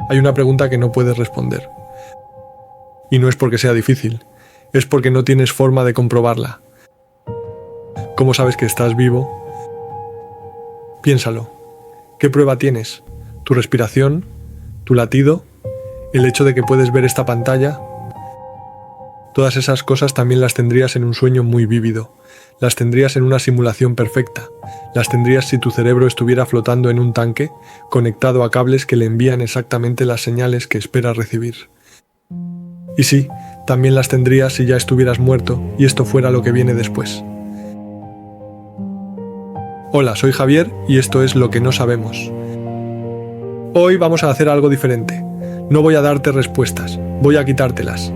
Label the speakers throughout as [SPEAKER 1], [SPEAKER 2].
[SPEAKER 1] Hay una pregunta que no puedes responder. Y no es porque sea difícil, es porque no tienes forma de comprobarla. ¿Cómo sabes que estás vivo? Piénsalo. ¿Qué prueba tienes? ¿Tu respiración? ¿Tu latido? ¿El hecho de que puedes ver esta pantalla? Todas esas cosas también las tendrías en un sueño muy vívido. Las tendrías en una simulación perfecta. Las tendrías si tu cerebro estuviera flotando en un tanque, conectado a cables que le envían exactamente las señales que espera recibir. Y sí, también las tendrías si ya estuvieras muerto y esto fuera lo que viene después. Hola, soy Javier y esto es Lo que no sabemos. Hoy vamos a hacer algo diferente. No voy a darte respuestas, voy a quitártelas.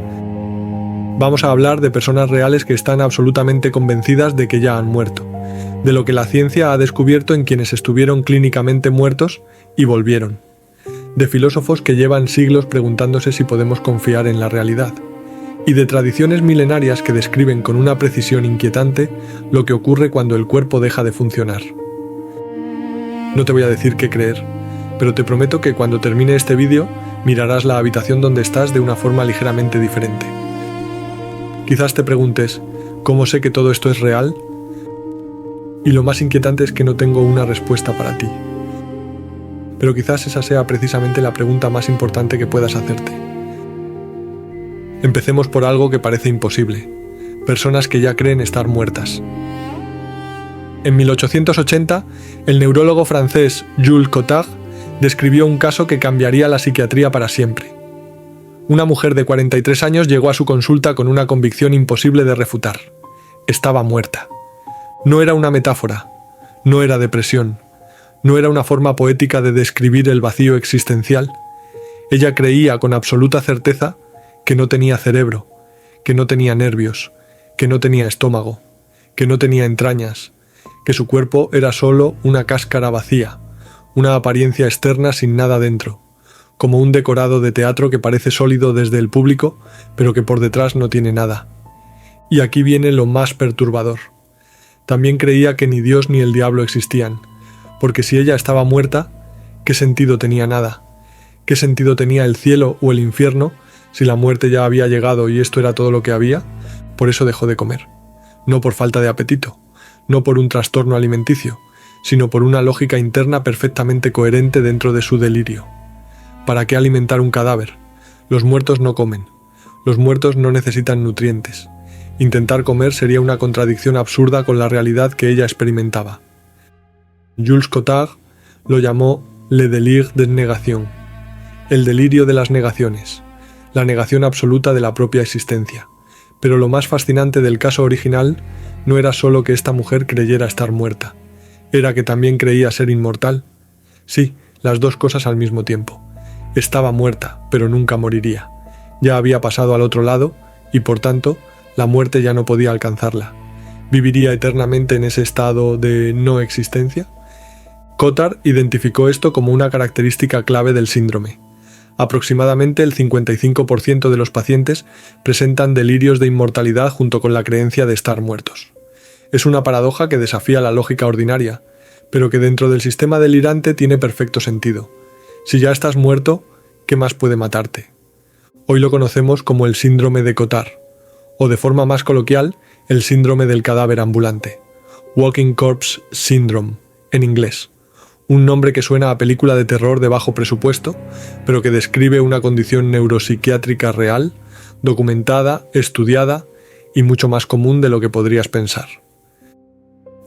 [SPEAKER 1] Vamos a hablar de personas reales que están absolutamente convencidas de que ya han muerto, de lo que la ciencia ha descubierto en quienes estuvieron clínicamente muertos y volvieron, de filósofos que llevan siglos preguntándose si podemos confiar en la realidad, y de tradiciones milenarias que describen con una precisión inquietante lo que ocurre cuando el cuerpo deja de funcionar. No te voy a decir qué creer, pero te prometo que cuando termine este vídeo mirarás la habitación donde estás de una forma ligeramente diferente. Quizás te preguntes, ¿cómo sé que todo esto es real? Y lo más inquietante es que no tengo una respuesta para ti. Pero quizás esa sea precisamente la pregunta más importante que puedas hacerte. Empecemos por algo que parece imposible. Personas que ya creen estar muertas. En 1880, el neurólogo francés Jules Cotard describió un caso que cambiaría la psiquiatría para siempre. Una mujer de 43 años llegó a su consulta con una convicción imposible de refutar. Estaba muerta. No era una metáfora, no era depresión, no era una forma poética de describir el vacío existencial. Ella creía con absoluta certeza que no tenía cerebro, que no tenía nervios, que no tenía estómago, que no tenía entrañas, que su cuerpo era solo una cáscara vacía, una apariencia externa sin nada dentro, como un decorado de teatro que parece sólido desde el público, pero que por detrás no tiene nada. Y aquí viene lo más perturbador. También creía que ni Dios ni el diablo existían, porque si ella estaba muerta, ¿qué sentido tenía nada? ¿Qué sentido tenía el cielo o el infierno si la muerte ya había llegado y esto era todo lo que había? Por eso dejó de comer. No por falta de apetito, no por un trastorno alimenticio, sino por una lógica interna perfectamente coherente dentro de su delirio. ¿Para qué alimentar un cadáver? Los muertos no comen. Los muertos no necesitan nutrientes. Intentar comer sería una contradicción absurda con la realidad que ella experimentaba. Jules Cotard lo llamó le délire des négations, el delirio de las negaciones, la negación absoluta de la propia existencia. Pero lo más fascinante del caso original no era solo que esta mujer creyera estar muerta, era que también creía ser inmortal. Sí, las dos cosas al mismo tiempo. Estaba muerta, pero nunca moriría. Ya había pasado al otro lado y, por tanto, la muerte ya no podía alcanzarla. ¿Viviría eternamente en ese estado de no existencia? Cotard identificó esto como una característica clave del síndrome. Aproximadamente el 55% de los pacientes presentan delirios de inmortalidad junto con la creencia de estar muertos. Es una paradoja que desafía la lógica ordinaria, pero que dentro del sistema delirante tiene perfecto sentido. Si ya estás muerto, ¿qué más puede matarte? Hoy lo conocemos como el síndrome de Cotard, o de forma más coloquial, el síndrome del cadáver ambulante, Walking Corpse Syndrome, en inglés. Un nombre que suena a película de terror de bajo presupuesto, pero que describe una condición neuropsiquiátrica real, documentada, estudiada y mucho más común de lo que podrías pensar.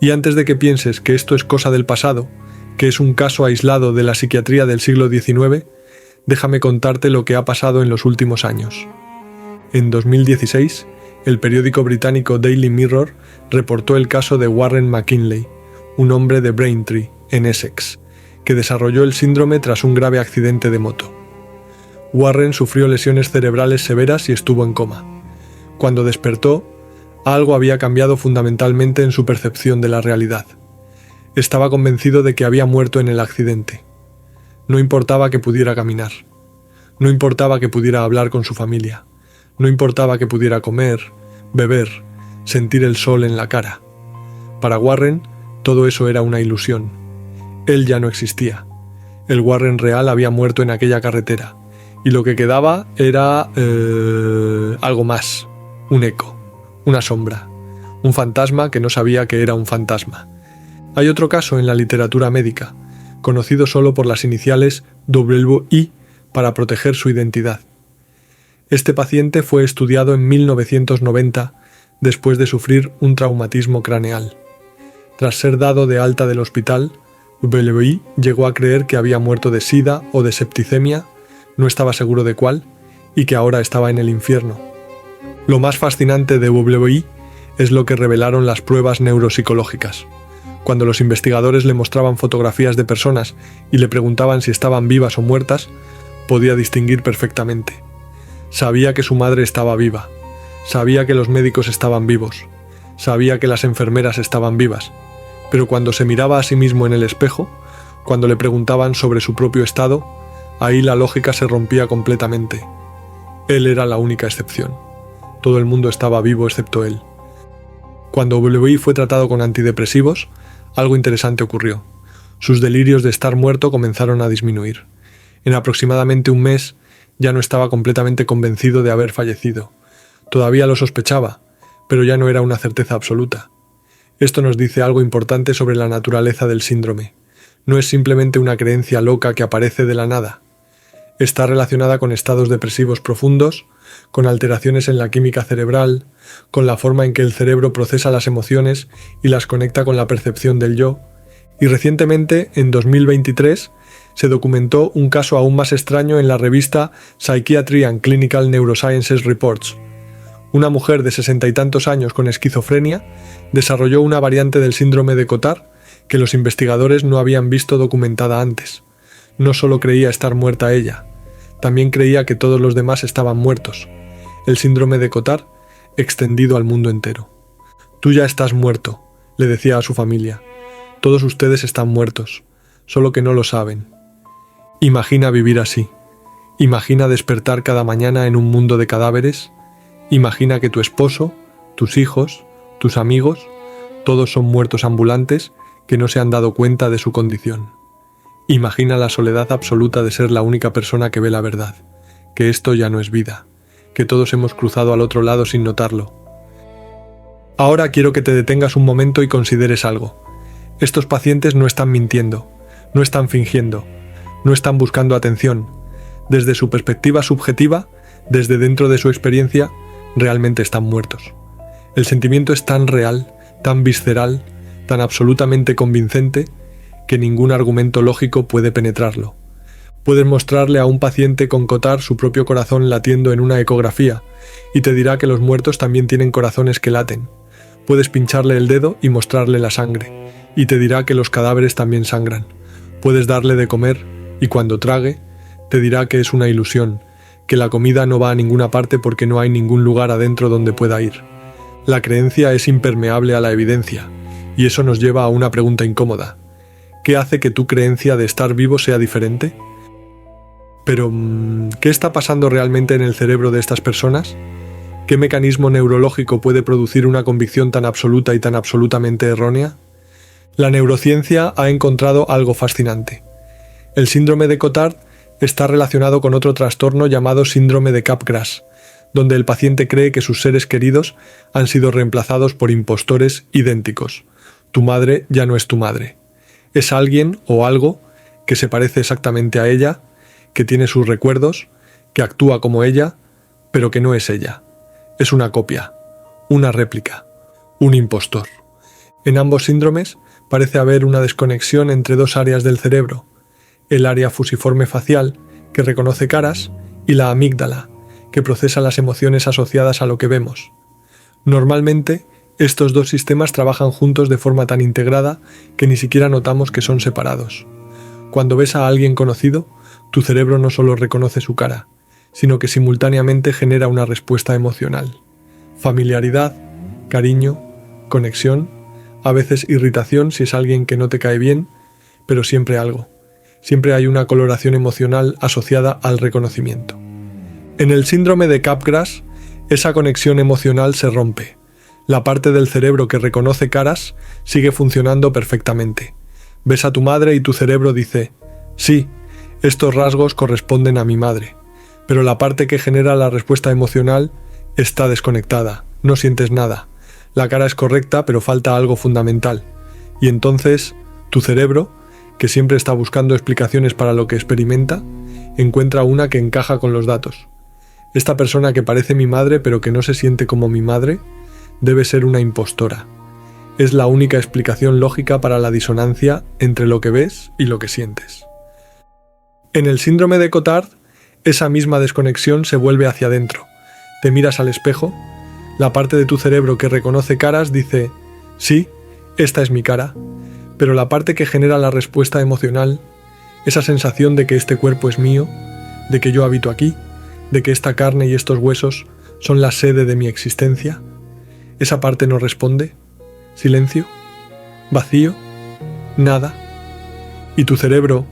[SPEAKER 1] Y antes de que pienses que esto es cosa del pasado, que es un caso aislado de la psiquiatría del siglo XIX, déjame contarte lo que ha pasado en los últimos años. En 2016, el periódico británico Daily Mirror reportó el caso de Warren McKinley, un hombre de Braintree, en Essex, que desarrolló el síndrome tras un grave accidente de moto. Warren sufrió lesiones cerebrales severas y estuvo en coma. Cuando despertó, algo había cambiado fundamentalmente en su percepción de la realidad. Estaba convencido de que había muerto en el accidente. No importaba que pudiera caminar. No importaba que pudiera hablar con su familia. No importaba que pudiera comer, beber, sentir el sol en la cara. Para Warren, todo eso era una ilusión. Él ya no existía. El Warren real había muerto en aquella carretera, y lo que quedaba era algo más, un eco, una sombra, un fantasma que no sabía que era un fantasma. Hay otro caso en la literatura médica, conocido solo por las iniciales WI para proteger su identidad. Este paciente fue estudiado en 1990 después de sufrir un traumatismo craneal. Tras ser dado de alta del hospital, WI llegó a creer que había muerto de sida o de septicemia, no estaba seguro de cuál, y que ahora estaba en el infierno. Lo más fascinante de WI es lo que revelaron las pruebas neuropsicológicas. Cuando los investigadores le mostraban fotografías de personas y le preguntaban si estaban vivas o muertas, podía distinguir perfectamente. Sabía que su madre estaba viva, sabía que los médicos estaban vivos, sabía que las enfermeras estaban vivas, pero cuando se miraba a sí mismo en el espejo, cuando le preguntaban sobre su propio estado, ahí la lógica se rompía completamente. Él era la única excepción. Todo el mundo estaba vivo excepto él. Cuando WI fue tratado con antidepresivos, algo interesante ocurrió. Sus delirios de estar muerto comenzaron a disminuir. En aproximadamente un mes, ya no estaba completamente convencido de haber fallecido. Todavía lo sospechaba, pero ya no era una certeza absoluta. Esto nos dice algo importante sobre la naturaleza del síndrome. No es simplemente una creencia loca que aparece de la nada. Está relacionada con estados depresivos profundos, con alteraciones en la química cerebral, con la forma en que el cerebro procesa las emociones y las conecta con la percepción del yo, y recientemente, en 2023, se documentó un caso aún más extraño en la revista Psychiatry and Clinical Neurosciences Reports. Una mujer de 60 y tantos años con esquizofrenia desarrolló una variante del síndrome de Cotard que los investigadores no habían visto documentada antes. No solo creía estar muerta ella, también creía que todos los demás estaban muertos. El síndrome de Cotard extendido al mundo entero. «Tú ya estás muerto», le decía a su familia. «Todos ustedes están muertos, solo que no lo saben». Imagina vivir así. Imagina despertar cada mañana en un mundo de cadáveres. Imagina que tu esposo, tus hijos, tus amigos, todos son muertos ambulantes que no se han dado cuenta de su condición. Imagina la soledad absoluta de ser la única persona que ve la verdad, que esto ya no es vida, que todos hemos cruzado al otro lado sin notarlo. Ahora quiero que te detengas un momento y consideres algo. Estos pacientes no están mintiendo, no están fingiendo, no están buscando atención. Desde su perspectiva subjetiva, desde dentro de su experiencia, realmente están muertos. El sentimiento es tan real, tan visceral, tan absolutamente convincente, que ningún argumento lógico puede penetrarlo. Puedes mostrarle a un paciente con Cotard su propio corazón latiendo en una ecografía, y te dirá que los muertos también tienen corazones que laten. Puedes pincharle el dedo y mostrarle la sangre, y te dirá que los cadáveres también sangran. Puedes darle de comer, y cuando trague, te dirá que es una ilusión, que la comida no va a ninguna parte porque no hay ningún lugar adentro donde pueda ir. La creencia es impermeable a la evidencia, y eso nos lleva a una pregunta incómoda. ¿Qué hace que tu creencia de estar vivo sea diferente? Pero, ¿qué está pasando realmente en el cerebro de estas personas? ¿Qué mecanismo neurológico puede producir una convicción tan absoluta y tan absolutamente errónea? La neurociencia ha encontrado algo fascinante. El síndrome de Cotard está relacionado con otro trastorno llamado síndrome de Capgras, donde el paciente cree que sus seres queridos han sido reemplazados por impostores idénticos. Tu madre ya no es tu madre. Es alguien o algo que se parece exactamente a ella, que tiene sus recuerdos, que actúa como ella, pero que no es ella. Es una copia, una réplica, un impostor. En ambos síndromes parece haber una desconexión entre dos áreas del cerebro, el área fusiforme facial, que reconoce caras, y la amígdala, que procesa las emociones asociadas a lo que vemos. Normalmente, estos dos sistemas trabajan juntos de forma tan integrada que ni siquiera notamos que son separados. Cuando ves a alguien conocido, tu cerebro no solo reconoce su cara, sino que simultáneamente genera una respuesta emocional. Familiaridad, cariño, conexión, a veces irritación si es alguien que no te cae bien, pero siempre algo. Siempre hay una coloración emocional asociada al reconocimiento. En el síndrome de Capgras, esa conexión emocional se rompe. La parte del cerebro que reconoce caras sigue funcionando perfectamente. Ves a tu madre y tu cerebro dice, sí, Estos rasgos corresponden a mi madre, pero la parte que genera la respuesta emocional está desconectada, no sientes nada. La cara es correcta, pero falta algo fundamental. Y entonces, tu cerebro, que siempre está buscando explicaciones para lo que experimenta, encuentra una que encaja con los datos. Esta persona que parece mi madre pero que no se siente como mi madre, debe ser una impostora. Es la única explicación lógica para la disonancia entre lo que ves y lo que sientes. En el síndrome de Cotard, esa misma desconexión se vuelve hacia adentro. Te miras al espejo, la parte de tu cerebro que reconoce caras dice, sí, esta es mi cara, pero la parte que genera la respuesta emocional, esa sensación de que este cuerpo es mío, de que yo habito aquí, de que esta carne y estos huesos son la sede de mi existencia, esa parte no responde, silencio, vacío, nada, y tu cerebro,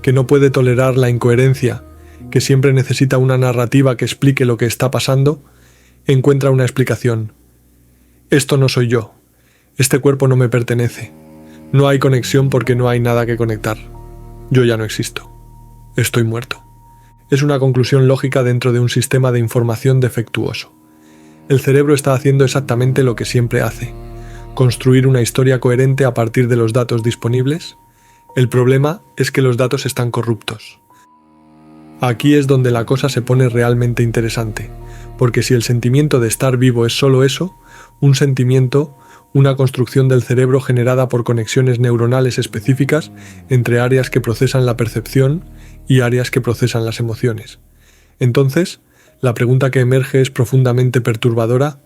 [SPEAKER 1] que no puede tolerar la incoherencia, que siempre necesita una narrativa que explique lo que está pasando, encuentra una explicación. Esto no soy yo. Este cuerpo no me pertenece. No hay conexión porque no hay nada que conectar. Yo ya no existo. Estoy muerto. Es una conclusión lógica dentro de un sistema de información defectuoso. El cerebro está haciendo exactamente lo que siempre hace: construir una historia coherente a partir de los datos disponibles. El problema es que los datos están corruptos. Aquí es donde la cosa se pone realmente interesante, porque si el sentimiento de estar vivo es solo eso, un sentimiento, una construcción del cerebro generada por conexiones neuronales específicas entre áreas que procesan la percepción y áreas que procesan las emociones. Entonces, la pregunta que emerge es profundamente perturbadora.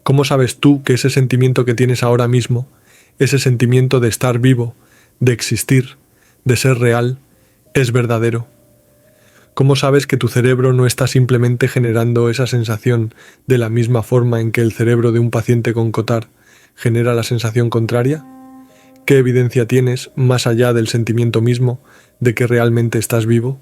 [SPEAKER 1] ¿Cómo sabes tú que ese sentimiento que tienes ahora mismo, ese sentimiento de estar vivo, de existir, de ser real, es verdadero? ¿Cómo sabes que tu cerebro no está simplemente generando esa sensación de la misma forma en que el cerebro de un paciente con Cotard genera la sensación contraria? ¿Qué evidencia tienes, más allá del sentimiento mismo, de que realmente estás vivo?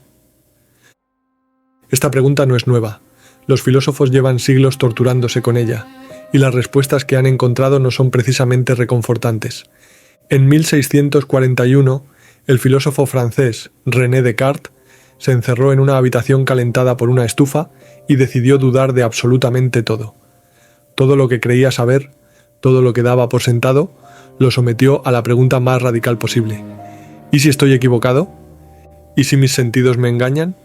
[SPEAKER 1] Esta pregunta no es nueva. Los filósofos llevan siglos torturándose con ella, y las respuestas que han encontrado no son precisamente reconfortantes. En 1641, el filósofo francés René Descartes se encerró en una habitación calentada por una estufa y decidió dudar de absolutamente todo. Todo lo que creía saber, todo lo que daba por sentado, lo sometió a la pregunta más radical posible. ¿Y si estoy equivocado? ¿Y si mis sentidos me engañan?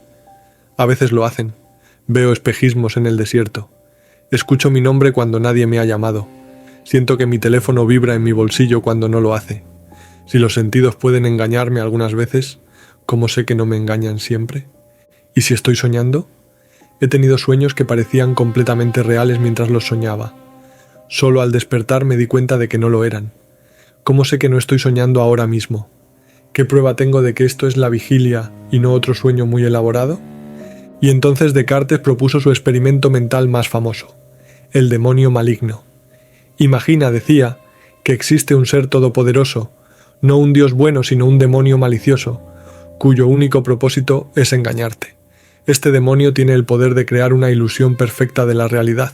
[SPEAKER 1] A veces lo hacen. Veo espejismos en el desierto. Escucho mi nombre cuando nadie me ha llamado. Siento que mi teléfono vibra en mi bolsillo cuando no lo hace. Si los sentidos pueden engañarme algunas veces, ¿cómo sé que no me engañan siempre? ¿Y si estoy soñando? He tenido sueños que parecían completamente reales mientras los soñaba. Solo al despertar me di cuenta de que no lo eran. ¿Cómo sé que no estoy soñando ahora mismo? ¿Qué prueba tengo de que esto es la vigilia y no otro sueño muy elaborado? Y entonces Descartes propuso su experimento mental más famoso, el demonio maligno. Imagina, decía, que existe un ser todopoderoso, no un Dios bueno sino un demonio malicioso, cuyo único propósito es engañarte. Este demonio tiene el poder de crear una ilusión perfecta de la realidad.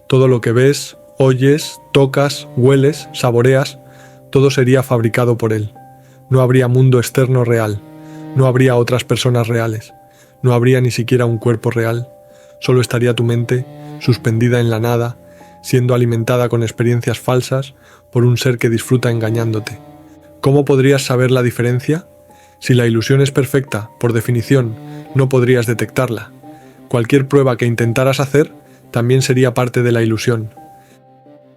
[SPEAKER 1] Todo lo que ves, oyes, tocas, hueles, saboreas, todo sería fabricado por él. No habría mundo externo real, no habría otras personas reales, no habría ni siquiera un cuerpo real, solo estaría tu mente, suspendida en la nada, siendo alimentada con experiencias falsas por un ser que disfruta engañándote. ¿Cómo podrías saber la diferencia? Si la ilusión es perfecta, por definición, no podrías detectarla. Cualquier prueba que intentaras hacer también sería parte de la ilusión.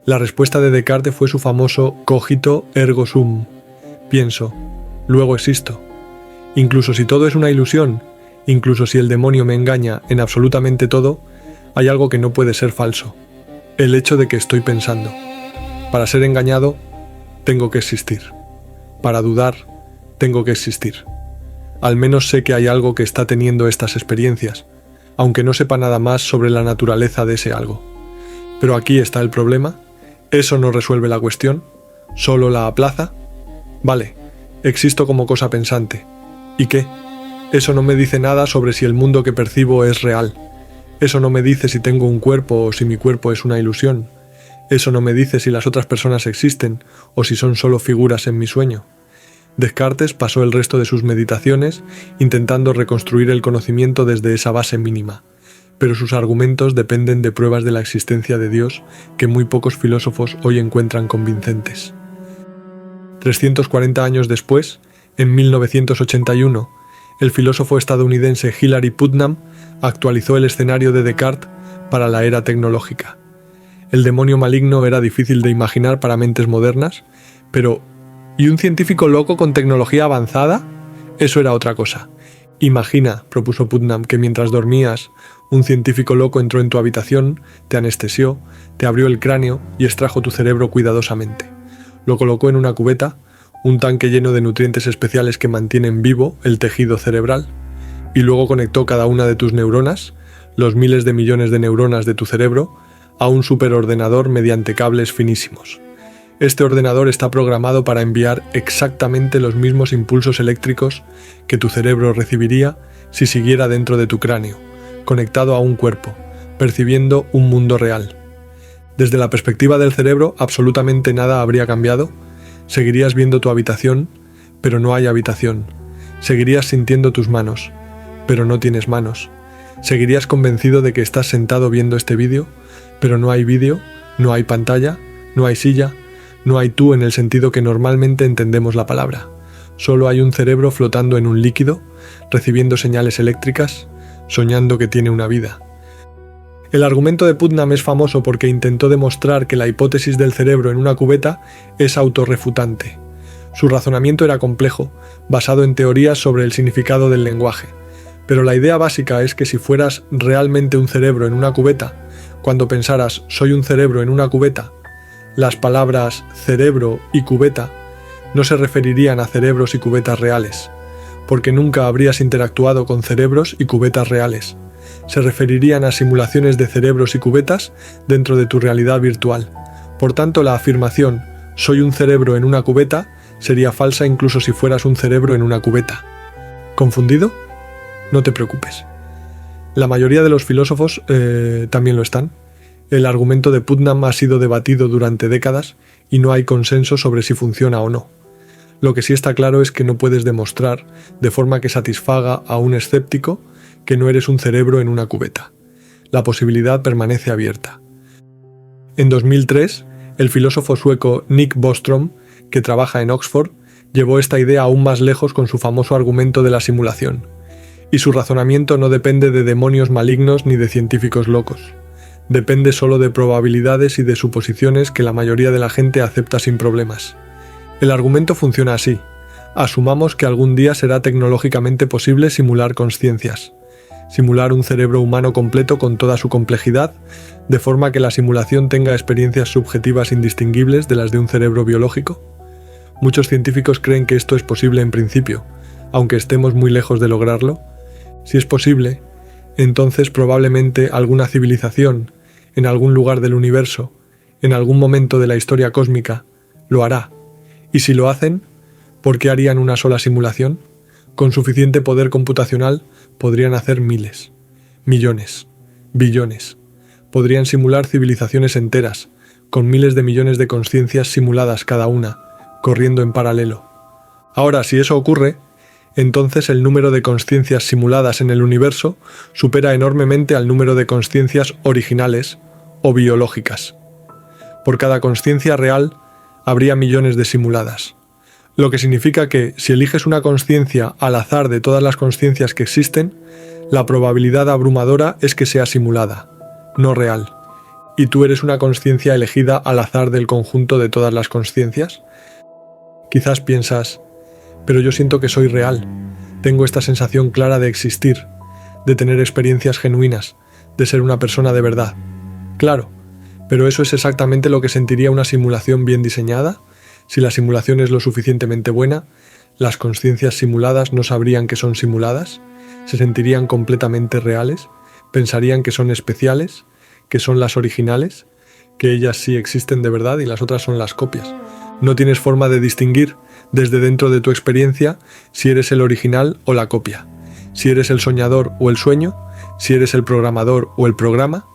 [SPEAKER 1] La respuesta de Descartes fue su famoso cogito ergo sum. Pienso, luego existo. Incluso si todo es una ilusión, incluso si el demonio me engaña en absolutamente todo, hay algo que no puede ser falso: el hecho de que estoy pensando. Para ser engañado, tengo que existir. Para dudar, tengo que existir. Al menos sé que hay algo que está teniendo estas experiencias, aunque no sepa nada más sobre la naturaleza de ese algo. Pero aquí está el problema. ¿Eso no resuelve la cuestión? ¿Solo la aplaza? Vale, existo como cosa pensante. ¿Y qué? Eso no me dice nada sobre si el mundo que percibo es real. Eso no me dice si tengo un cuerpo o si mi cuerpo es una ilusión. Eso no me dice si las otras personas existen o si son solo figuras en mi sueño. Descartes pasó el resto de sus meditaciones intentando reconstruir el conocimiento desde esa base mínima, pero sus argumentos dependen de pruebas de la existencia de Dios que muy pocos filósofos hoy encuentran convincentes. 340 años después, en 1981, el filósofo estadounidense Hilary Putnam actualizó el escenario de Descartes para la era tecnológica. El demonio maligno era difícil de imaginar para mentes modernas, pero ¿y un científico loco con tecnología avanzada? Eso era otra cosa. Imagina, propuso Putnam, que mientras dormías, un científico loco entró en tu habitación, te anestesió, te abrió el cráneo y extrajo tu cerebro cuidadosamente. Lo colocó en una cubeta, un tanque lleno de nutrientes especiales que mantienen vivo el tejido cerebral, y luego conectó cada una de tus neuronas, los miles de millones de neuronas de tu cerebro, a un superordenador mediante cables finísimos. Este ordenador está programado para enviar exactamente los mismos impulsos eléctricos que tu cerebro recibiría si siguiera dentro de tu cráneo, conectado a un cuerpo, percibiendo un mundo real. Desde la perspectiva del cerebro, absolutamente nada habría cambiado. Seguirías viendo tu habitación, pero no hay habitación. Seguirías sintiendo tus manos, pero no tienes manos. Seguirías convencido de que estás sentado viendo este vídeo, pero no hay vídeo, no hay pantalla, no hay silla, no hay tú en el sentido que normalmente entendemos la palabra. Solo hay un cerebro flotando en un líquido, recibiendo señales eléctricas, soñando que tiene una vida. El argumento de Putnam es famoso porque intentó demostrar que la hipótesis del cerebro en una cubeta es autorrefutante. Su razonamiento era complejo, basado en teorías sobre el significado del lenguaje. Pero la idea básica es que si fueras realmente un cerebro en una cubeta, cuando pensaras «soy un cerebro en una cubeta», las palabras cerebro y cubeta no se referirían a cerebros y cubetas reales, porque nunca habrías interactuado con cerebros y cubetas reales. Se referirían a simulaciones de cerebros y cubetas dentro de tu realidad virtual. Por tanto, la afirmación «soy un cerebro en una cubeta» sería falsa incluso si fueras un cerebro en una cubeta. ¿Confundido? No te preocupes. La mayoría de los filósofos también lo están. El argumento de Putnam ha sido debatido durante décadas y no hay consenso sobre si funciona o no. Lo que sí está claro es que no puedes demostrar, de forma que satisfaga a un escéptico, que no eres un cerebro en una cubeta. La posibilidad permanece abierta. En 2003, el filósofo sueco Nick Bostrom, que trabaja en Oxford, llevó esta idea aún más lejos con su famoso argumento de la simulación. Y su razonamiento no depende de demonios malignos ni de científicos locos. Depende solo de probabilidades y de suposiciones que la mayoría de la gente acepta sin problemas. El argumento funciona así. Asumamos que algún día será tecnológicamente posible simular consciencias. Simular un cerebro humano completo con toda su complejidad, de forma que la simulación tenga experiencias subjetivas indistinguibles de las de un cerebro biológico. Muchos científicos creen que esto es posible en principio, aunque estemos muy lejos de lograrlo. Si es posible, entonces probablemente alguna civilización, en algún lugar del universo, en algún momento de la historia cósmica, lo hará. Y si lo hacen, ¿por qué harían una sola simulación? Con suficiente poder computacional podrían hacer miles, millones, billones. Podrían simular civilizaciones enteras, con miles de millones de conciencias simuladas cada una, corriendo en paralelo. Ahora, si eso ocurre, entonces el número de consciencias simuladas en el universo supera enormemente al número de consciencias originales o biológicas. Por cada consciencia real, habría millones de simuladas. Lo que significa que, si eliges una consciencia al azar de todas las consciencias que existen, la probabilidad abrumadora es que sea simulada, no real. ¿Y tú eres una consciencia elegida al azar del conjunto de todas las consciencias? Quizás piensas, pero yo siento que soy real. Tengo esta sensación clara de existir, de tener experiencias genuinas, de ser una persona de verdad. Claro, pero eso es exactamente lo que sentiría una simulación bien diseñada. Si la simulación es lo suficientemente buena, las consciencias simuladas no sabrían que son simuladas, se sentirían completamente reales, pensarían que son especiales, que son las originales, que ellas sí existen de verdad y las otras son las copias. No tienes forma de distinguir desde dentro de tu experiencia si eres el original o la copia, si eres el soñador o el sueño, si eres el programador o el programa.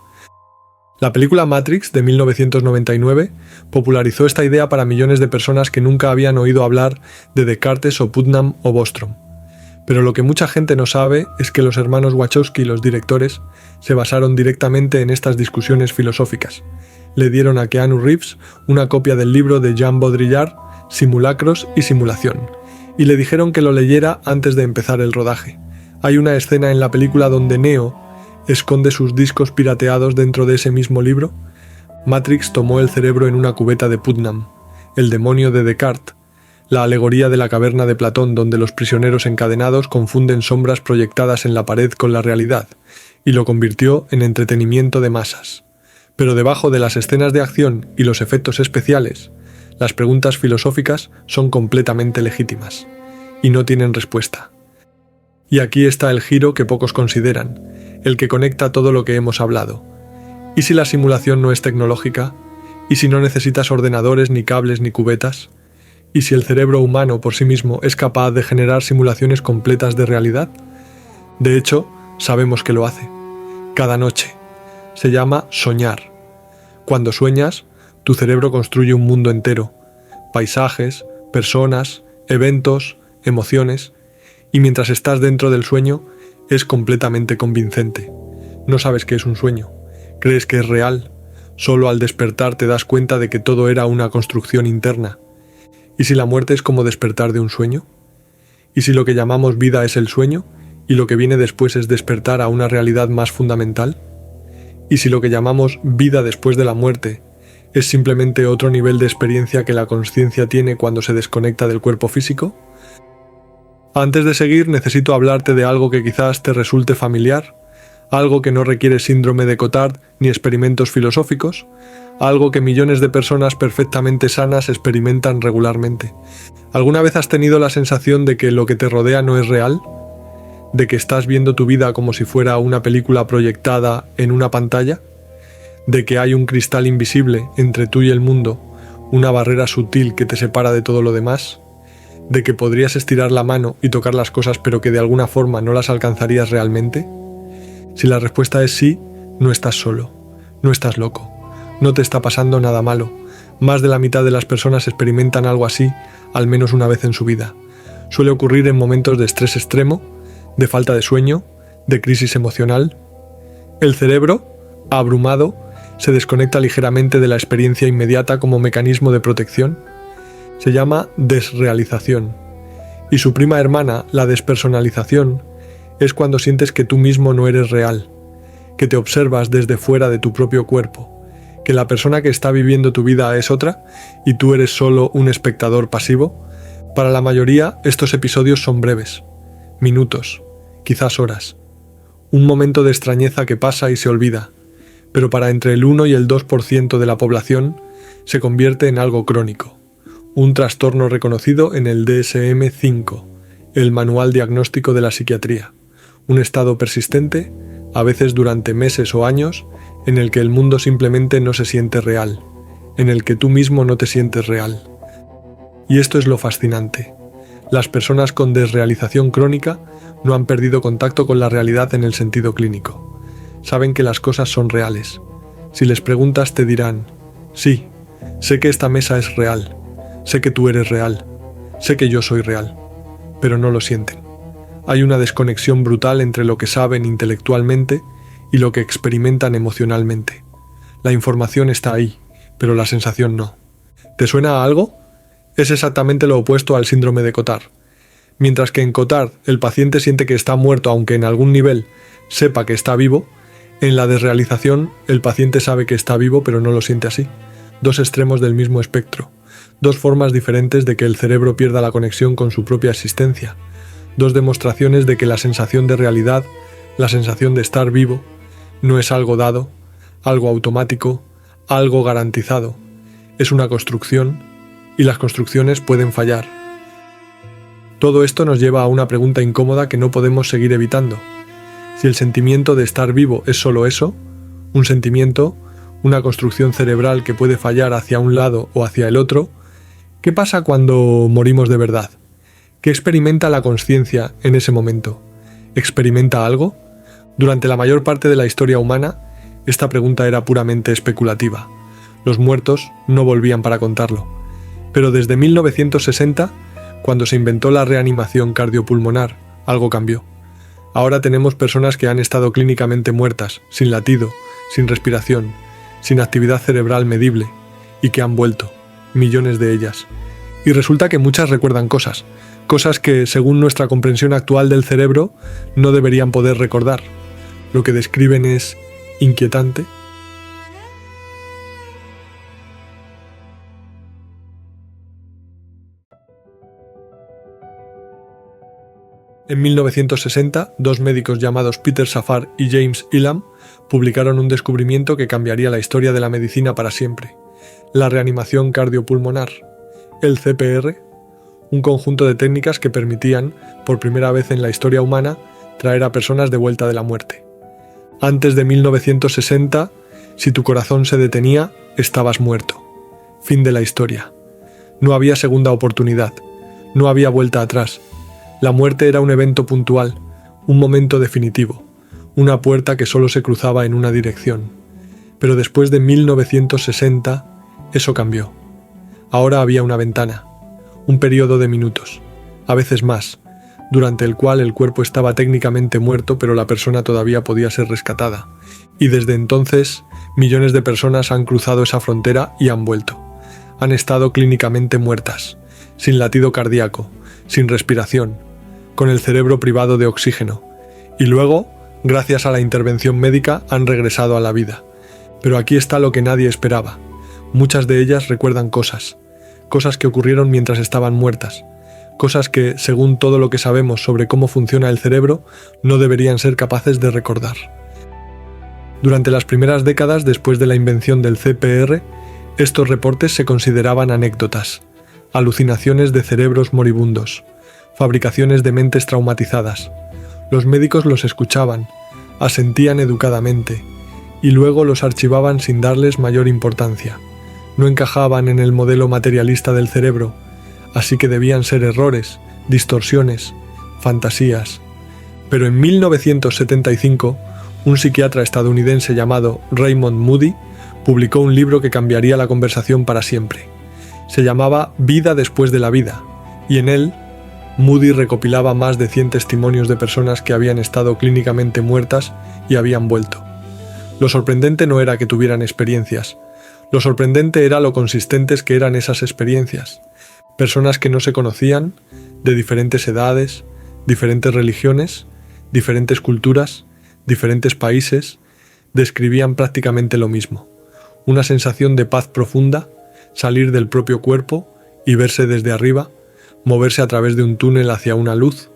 [SPEAKER 1] La película Matrix de 1999 popularizó esta idea para millones de personas que nunca habían oído hablar de Descartes o Putnam o Bostrom. Pero lo que mucha gente no sabe es que los hermanos Wachowski, los directores, se basaron directamente en estas discusiones filosóficas. Le dieron a Keanu Reeves una copia del libro de Jean Baudrillard, Simulacros y Simulación, y le dijeron que lo leyera antes de empezar el rodaje. Hay una escena en la película donde Neo esconde sus discos pirateados dentro de ese mismo libro. Matrix tomó el cerebro en una cubeta de Putnam, el demonio de Descartes, la alegoría de la caverna de Platón donde los prisioneros encadenados confunden sombras proyectadas en la pared con la realidad, y lo convirtió en entretenimiento de masas. Pero debajo de las escenas de acción y los efectos especiales, las preguntas filosóficas son completamente legítimas, y no tienen respuesta. Y aquí está el giro que pocos consideran, el que conecta todo lo que hemos hablado. ¿Y si la simulación no es tecnológica? ¿Y si no necesitas ordenadores, ni cables, ni cubetas? ¿Y si el cerebro humano por sí mismo es capaz de generar simulaciones completas de realidad? De hecho, sabemos que lo hace. Cada noche. Se llama soñar. Cuando sueñas, tu cerebro construye un mundo entero. Paisajes, personas, eventos, emociones. Y mientras estás dentro del sueño, es completamente convincente. No sabes que es un sueño. Crees que es real. Solo al despertar te das cuenta de que todo era una construcción interna. ¿Y si la muerte es como despertar de un sueño? ¿Y si lo que llamamos vida es el sueño, y lo que viene después es despertar a una realidad más fundamental? ¿Y si lo que llamamos vida después de la muerte es simplemente otro nivel de experiencia que la consciencia tiene cuando se desconecta del cuerpo físico? Antes de seguir, necesito hablarte de algo que quizás te resulte familiar, algo que no requiere síndrome de Cotard ni experimentos filosóficos, algo que millones de personas perfectamente sanas experimentan regularmente. ¿Alguna vez has tenido la sensación de que lo que te rodea no es real? ¿De que estás viendo tu vida como si fuera una película proyectada en una pantalla? ¿De que hay un cristal invisible entre tú y el mundo, una barrera sutil que te separa de todo lo demás? ¿De que podrías estirar la mano y tocar las cosas pero que de alguna forma no las alcanzarías realmente? Si la respuesta es sí, no estás solo, no estás loco. No te está pasando nada malo. Más de la mitad de las personas experimentan algo así, al menos una vez en su vida. Suele ocurrir en momentos de estrés extremo, de falta de sueño, de crisis emocional. El cerebro, abrumado, se desconecta ligeramente de la experiencia inmediata como mecanismo de protección. Se llama desrealización. Y su prima hermana, la despersonalización, es cuando sientes que tú mismo no eres real, que te observas desde fuera de tu propio cuerpo, que la persona que está viviendo tu vida es otra y tú eres solo un espectador pasivo. Para la mayoría, estos episodios son breves, minutos, quizás horas. Un momento de extrañeza que pasa y se olvida, pero para entre el 1 y el 2% de la población se convierte en algo crónico, un trastorno reconocido en el DSM-5, el Manual Diagnóstico de la Psiquiatría, un estado persistente, a veces durante meses o años, en el que el mundo simplemente no se siente real, en el que tú mismo no te sientes real. Y esto es lo fascinante. Las personas con desrealización crónica no han perdido contacto con la realidad en el sentido clínico. Saben que las cosas son reales. Si les preguntas te dirán, sí, sé que esta mesa es real, sé que tú eres real, sé que yo soy real, pero no lo sienten. Hay una desconexión brutal entre lo que saben intelectualmente y lo que experimentan emocionalmente. La información está ahí, pero la sensación no. ¿Te suena a algo? Es exactamente lo opuesto al síndrome de Cotard. Mientras que en Cotard el paciente siente que está muerto aunque en algún nivel sepa que está vivo, en la desrealización el paciente sabe que está vivo pero no lo siente así. Dos extremos del mismo espectro. Dos formas diferentes de que el cerebro pierda la conexión con su propia existencia. Dos demostraciones de que la sensación de realidad, la sensación de estar vivo, no es algo dado, algo automático, algo garantizado. Es una construcción, y las construcciones pueden fallar. Todo esto nos lleva a una pregunta incómoda que no podemos seguir evitando. Si el sentimiento de estar vivo es solo eso, un sentimiento, una construcción cerebral que puede fallar hacia un lado o hacia el otro, ¿qué pasa cuando morimos de verdad? ¿Qué experimenta la consciencia en ese momento? ¿Experimenta algo? Durante la mayor parte de la historia humana, Esta pregunta era puramente especulativa. Los muertos no volvían para contarlo. Pero desde 1960, cuando se inventó la reanimación cardiopulmonar, algo cambió. Ahora tenemos personas que han estado clínicamente muertas, sin latido, sin respiración, sin actividad cerebral medible, y que han vuelto, millones de ellas. Y resulta que muchas recuerdan cosas que, según nuestra comprensión actual del cerebro, no deberían poder recordar. Lo que describen es inquietante. En 1960, dos médicos llamados Peter Safar y James Elam publicaron un descubrimiento que cambiaría la historia de la medicina para siempre: la reanimación cardiopulmonar, el CPR, un conjunto de técnicas que permitían, por primera vez en la historia humana, traer a personas de vuelta de la muerte. Antes de 1960, si tu corazón se detenía, estabas muerto. Fin de la historia. No había segunda oportunidad, no había vuelta atrás. La muerte era un evento puntual, un momento definitivo, una puerta que solo se cruzaba en una dirección. Pero después de 1960, eso cambió. Ahora había una ventana, un periodo de minutos, a veces más, durante el cual el cuerpo estaba técnicamente muerto, pero la persona todavía podía ser rescatada. Y desde entonces, millones de personas han cruzado esa frontera y han vuelto. Han estado clínicamente muertas, sin latido cardíaco, sin respiración, con el cerebro privado de oxígeno, y luego, gracias a la intervención médica, han regresado a la vida. Pero aquí está lo que nadie esperaba. Muchas de ellas recuerdan cosas que ocurrieron mientras estaban muertas, cosas que, según todo lo que sabemos sobre cómo funciona el cerebro, no deberían ser capaces de recordar. Durante las primeras décadas después de la invención del CPR, estos reportes se consideraban anécdotas, alucinaciones de cerebros moribundos, fabricaciones de mentes traumatizadas. Los médicos los escuchaban, asentían educadamente, y luego los archivaban sin darles mayor importancia. No encajaban en el modelo materialista del cerebro, así que debían ser errores, distorsiones, fantasías. Pero en 1975, un psiquiatra estadounidense llamado Raymond Moody publicó un libro que cambiaría la conversación para siempre. Se llamaba Vida después de la vida, y en él, Moody recopilaba más de 100 testimonios de personas que habían estado clínicamente muertas y habían vuelto. Lo sorprendente no era que tuvieran experiencias, lo sorprendente era lo consistentes que eran esas experiencias. Personas que no se conocían, de diferentes edades, diferentes religiones, diferentes culturas, diferentes países, describían prácticamente lo mismo. Una sensación de paz profunda, salir del propio cuerpo y verse desde arriba, moverse a través de un túnel hacia una luz,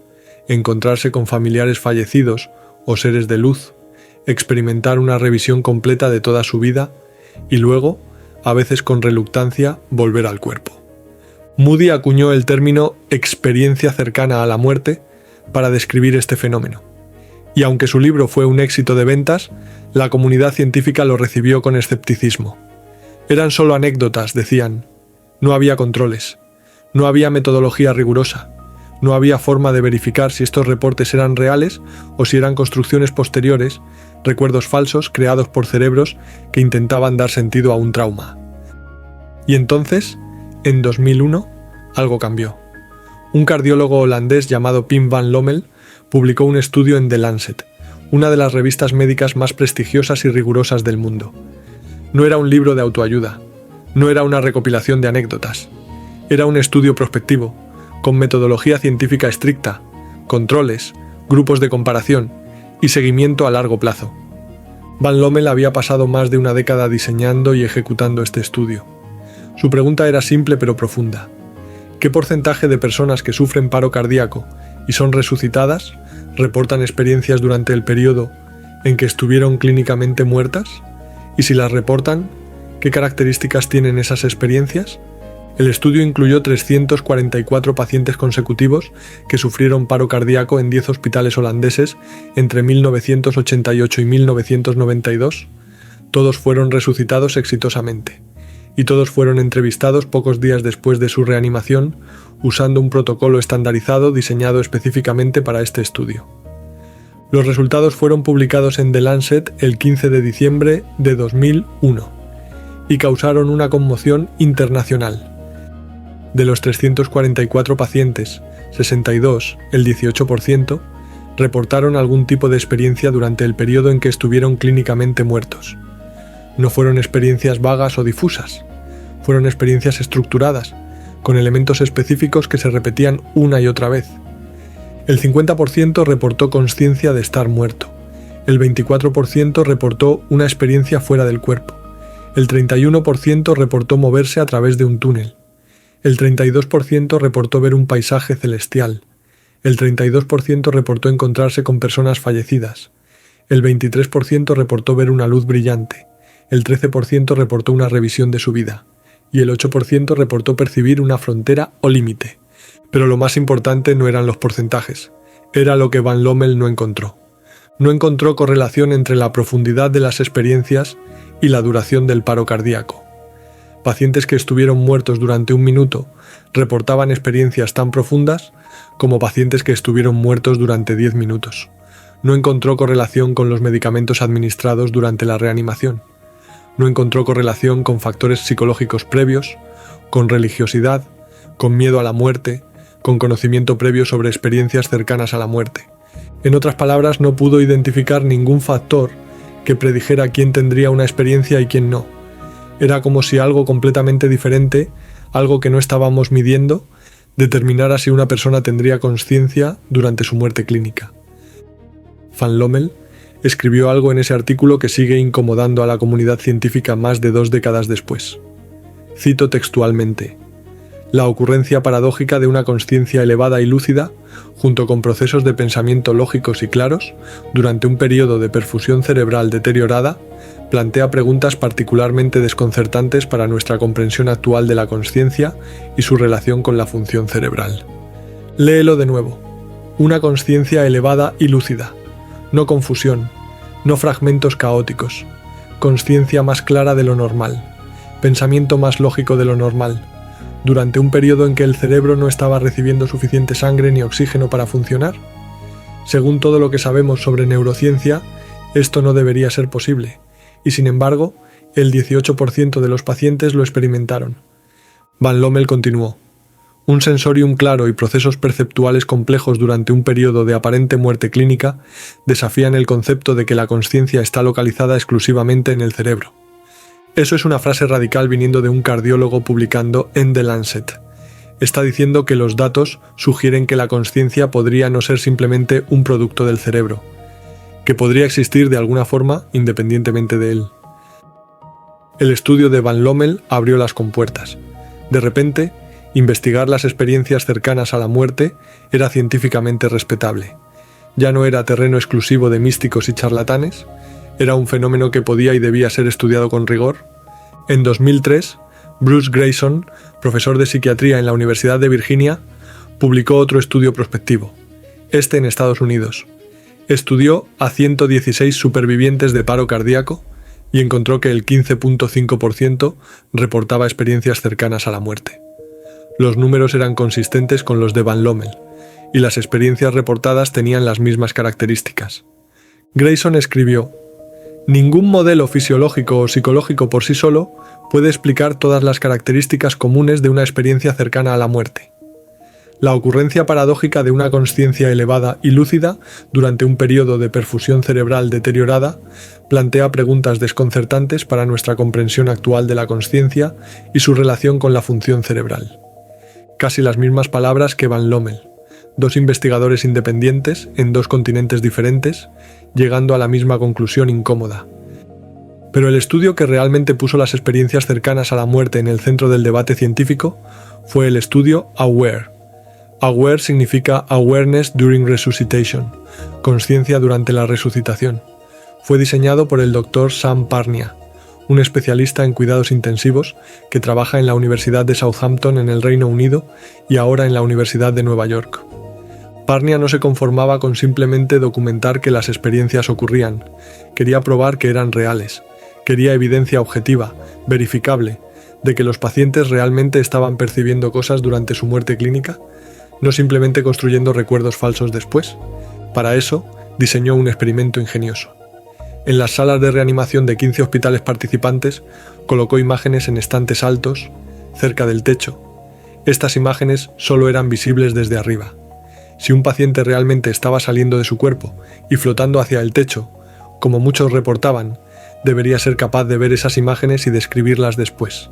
[SPEAKER 1] encontrarse con familiares fallecidos o seres de luz, experimentar una revisión completa de toda su vida y luego, a veces con reluctancia, volver al cuerpo. Moody acuñó el término experiencia cercana a la muerte para describir este fenómeno. Y aunque su libro fue un éxito de ventas, la comunidad científica lo recibió con escepticismo. Eran solo anécdotas, decían. No había controles. No había metodología rigurosa. No había forma de verificar si estos reportes eran reales o si eran construcciones posteriores, recuerdos falsos creados por cerebros que intentaban dar sentido a un trauma. Y entonces, en 2001, algo cambió. Un cardiólogo holandés llamado Pim van Lommel publicó un estudio en The Lancet, una de las revistas médicas más prestigiosas y rigurosas del mundo. No era un libro de autoayuda, no era una recopilación de anécdotas. Era un estudio prospectivo, con metodología científica estricta, controles, grupos de comparación y seguimiento a largo plazo. Van Lommel había pasado más de una década diseñando y ejecutando este estudio. Su pregunta era simple pero profunda. ¿Qué porcentaje de personas que sufren paro cardíaco y son resucitadas reportan experiencias durante el periodo en que estuvieron clínicamente muertas? Y si las reportan, ¿qué características tienen esas experiencias? El estudio incluyó 344 pacientes consecutivos que sufrieron paro cardíaco en 10 hospitales holandeses entre 1988 y 1992. Todos fueron resucitados exitosamente, y todos fueron entrevistados pocos días después de su reanimación usando un protocolo estandarizado diseñado específicamente para este estudio. Los resultados fueron publicados en The Lancet el 15 de diciembre de 2001 y causaron una conmoción internacional. De los 344 pacientes, 62, el 18%, reportaron algún tipo de experiencia durante el periodo en que estuvieron clínicamente muertos. No fueron experiencias vagas o difusas, fueron experiencias estructuradas, con elementos específicos que se repetían una y otra vez. El 50% reportó consciencia de estar muerto, el 24% reportó una experiencia fuera del cuerpo, el 31% reportó moverse a través de un túnel, el 32% reportó ver un paisaje celestial, el 32% reportó encontrarse con personas fallecidas, el 23% reportó ver una luz brillante, el 13% reportó una revisión de su vida, y el 8% reportó percibir una frontera o límite. Pero lo más importante no eran los porcentajes, era lo que Van Lommel no encontró. No encontró correlación entre la profundidad de las experiencias y la duración del paro cardíaco. Pacientes que estuvieron muertos durante un minuto reportaban experiencias tan profundas como pacientes que estuvieron muertos durante 10 minutos. No encontró correlación con los medicamentos administrados durante la reanimación. No encontró correlación con factores psicológicos previos, con religiosidad, con miedo a la muerte, con conocimiento previo sobre experiencias cercanas a la muerte. En otras palabras, no pudo identificar ningún factor que predijera quién tendría una experiencia y quién no. Era como si algo completamente diferente, algo que no estábamos midiendo, determinara si una persona tendría consciencia durante su muerte clínica. Van Lommel escribió algo en ese artículo que sigue incomodando a la comunidad científica más de 2 décadas después. Cito textualmente: la ocurrencia paradójica de una consciencia elevada y lúcida, junto con procesos de pensamiento lógicos y claros, durante un periodo de perfusión cerebral deteriorada, plantea preguntas particularmente desconcertantes para nuestra comprensión actual de la consciencia y su relación con la función cerebral. Léelo de nuevo. Una consciencia elevada y lúcida. No confusión, no fragmentos caóticos. Consciencia más clara de lo normal. Pensamiento más lógico de lo normal. Durante un periodo en que el cerebro no estaba recibiendo suficiente sangre ni oxígeno para funcionar. Según todo lo que sabemos sobre neurociencia, esto no debería ser posible, y sin embargo, el 18% de los pacientes lo experimentaron. Van Lommel continuó: un sensorium claro y procesos perceptuales complejos durante un periodo de aparente muerte clínica desafían el concepto de que la consciencia está localizada exclusivamente en el cerebro. Eso es una frase radical viniendo de un cardiólogo publicando en The Lancet. Está diciendo que los datos sugieren que la consciencia podría no ser simplemente un producto del cerebro, que podría existir de alguna forma independientemente de él. El estudio de Van Lommel abrió las compuertas. De repente, investigar las experiencias cercanas a la muerte era científicamente respetable. Ya no era terreno exclusivo de místicos y charlatanes, era un fenómeno que podía y debía ser estudiado con rigor. En 2003, Bruce Greyson, profesor de psiquiatría en la Universidad de Virginia, publicó otro estudio prospectivo, este en Estados Unidos. Estudió a 116 supervivientes de paro cardíaco y encontró que el 15.5% reportaba experiencias cercanas a la muerte. Los números eran consistentes con los de Van Lommel, y las experiencias reportadas tenían las mismas características. Greyson escribió: ningún modelo fisiológico o psicológico por sí solo puede explicar todas las características comunes de una experiencia cercana a la muerte. La ocurrencia paradójica de una consciencia elevada y lúcida durante un periodo de perfusión cerebral deteriorada plantea preguntas desconcertantes para nuestra comprensión actual de la consciencia y su relación con la función cerebral. Casi las mismas palabras que Van Lommel, 2 investigadores independientes en 2 continentes diferentes, llegando a la misma conclusión incómoda. Pero el estudio que realmente puso las experiencias cercanas a la muerte en el centro del debate científico fue el estudio AWARE. AWARE significa Awareness During Resuscitation, conciencia durante la resucitación. Fue diseñado por el Dr. Sam Parnia, un especialista en cuidados intensivos que trabaja en la Universidad de Southampton en el Reino Unido y ahora en la Universidad de Nueva York. Parnia no se conformaba con simplemente documentar que las experiencias ocurrían, quería probar que eran reales, quería evidencia objetiva, verificable, de que los pacientes realmente estaban percibiendo cosas durante su muerte clínica, no simplemente construyendo recuerdos falsos después. Para eso, diseñó un experimento ingenioso. En las salas de reanimación de 15 hospitales participantes, colocó imágenes en estantes altos, cerca del techo. Estas imágenes solo eran visibles desde arriba. Si un paciente realmente estaba saliendo de su cuerpo y flotando hacia el techo, como muchos reportaban, debería ser capaz de ver esas imágenes y describirlas después.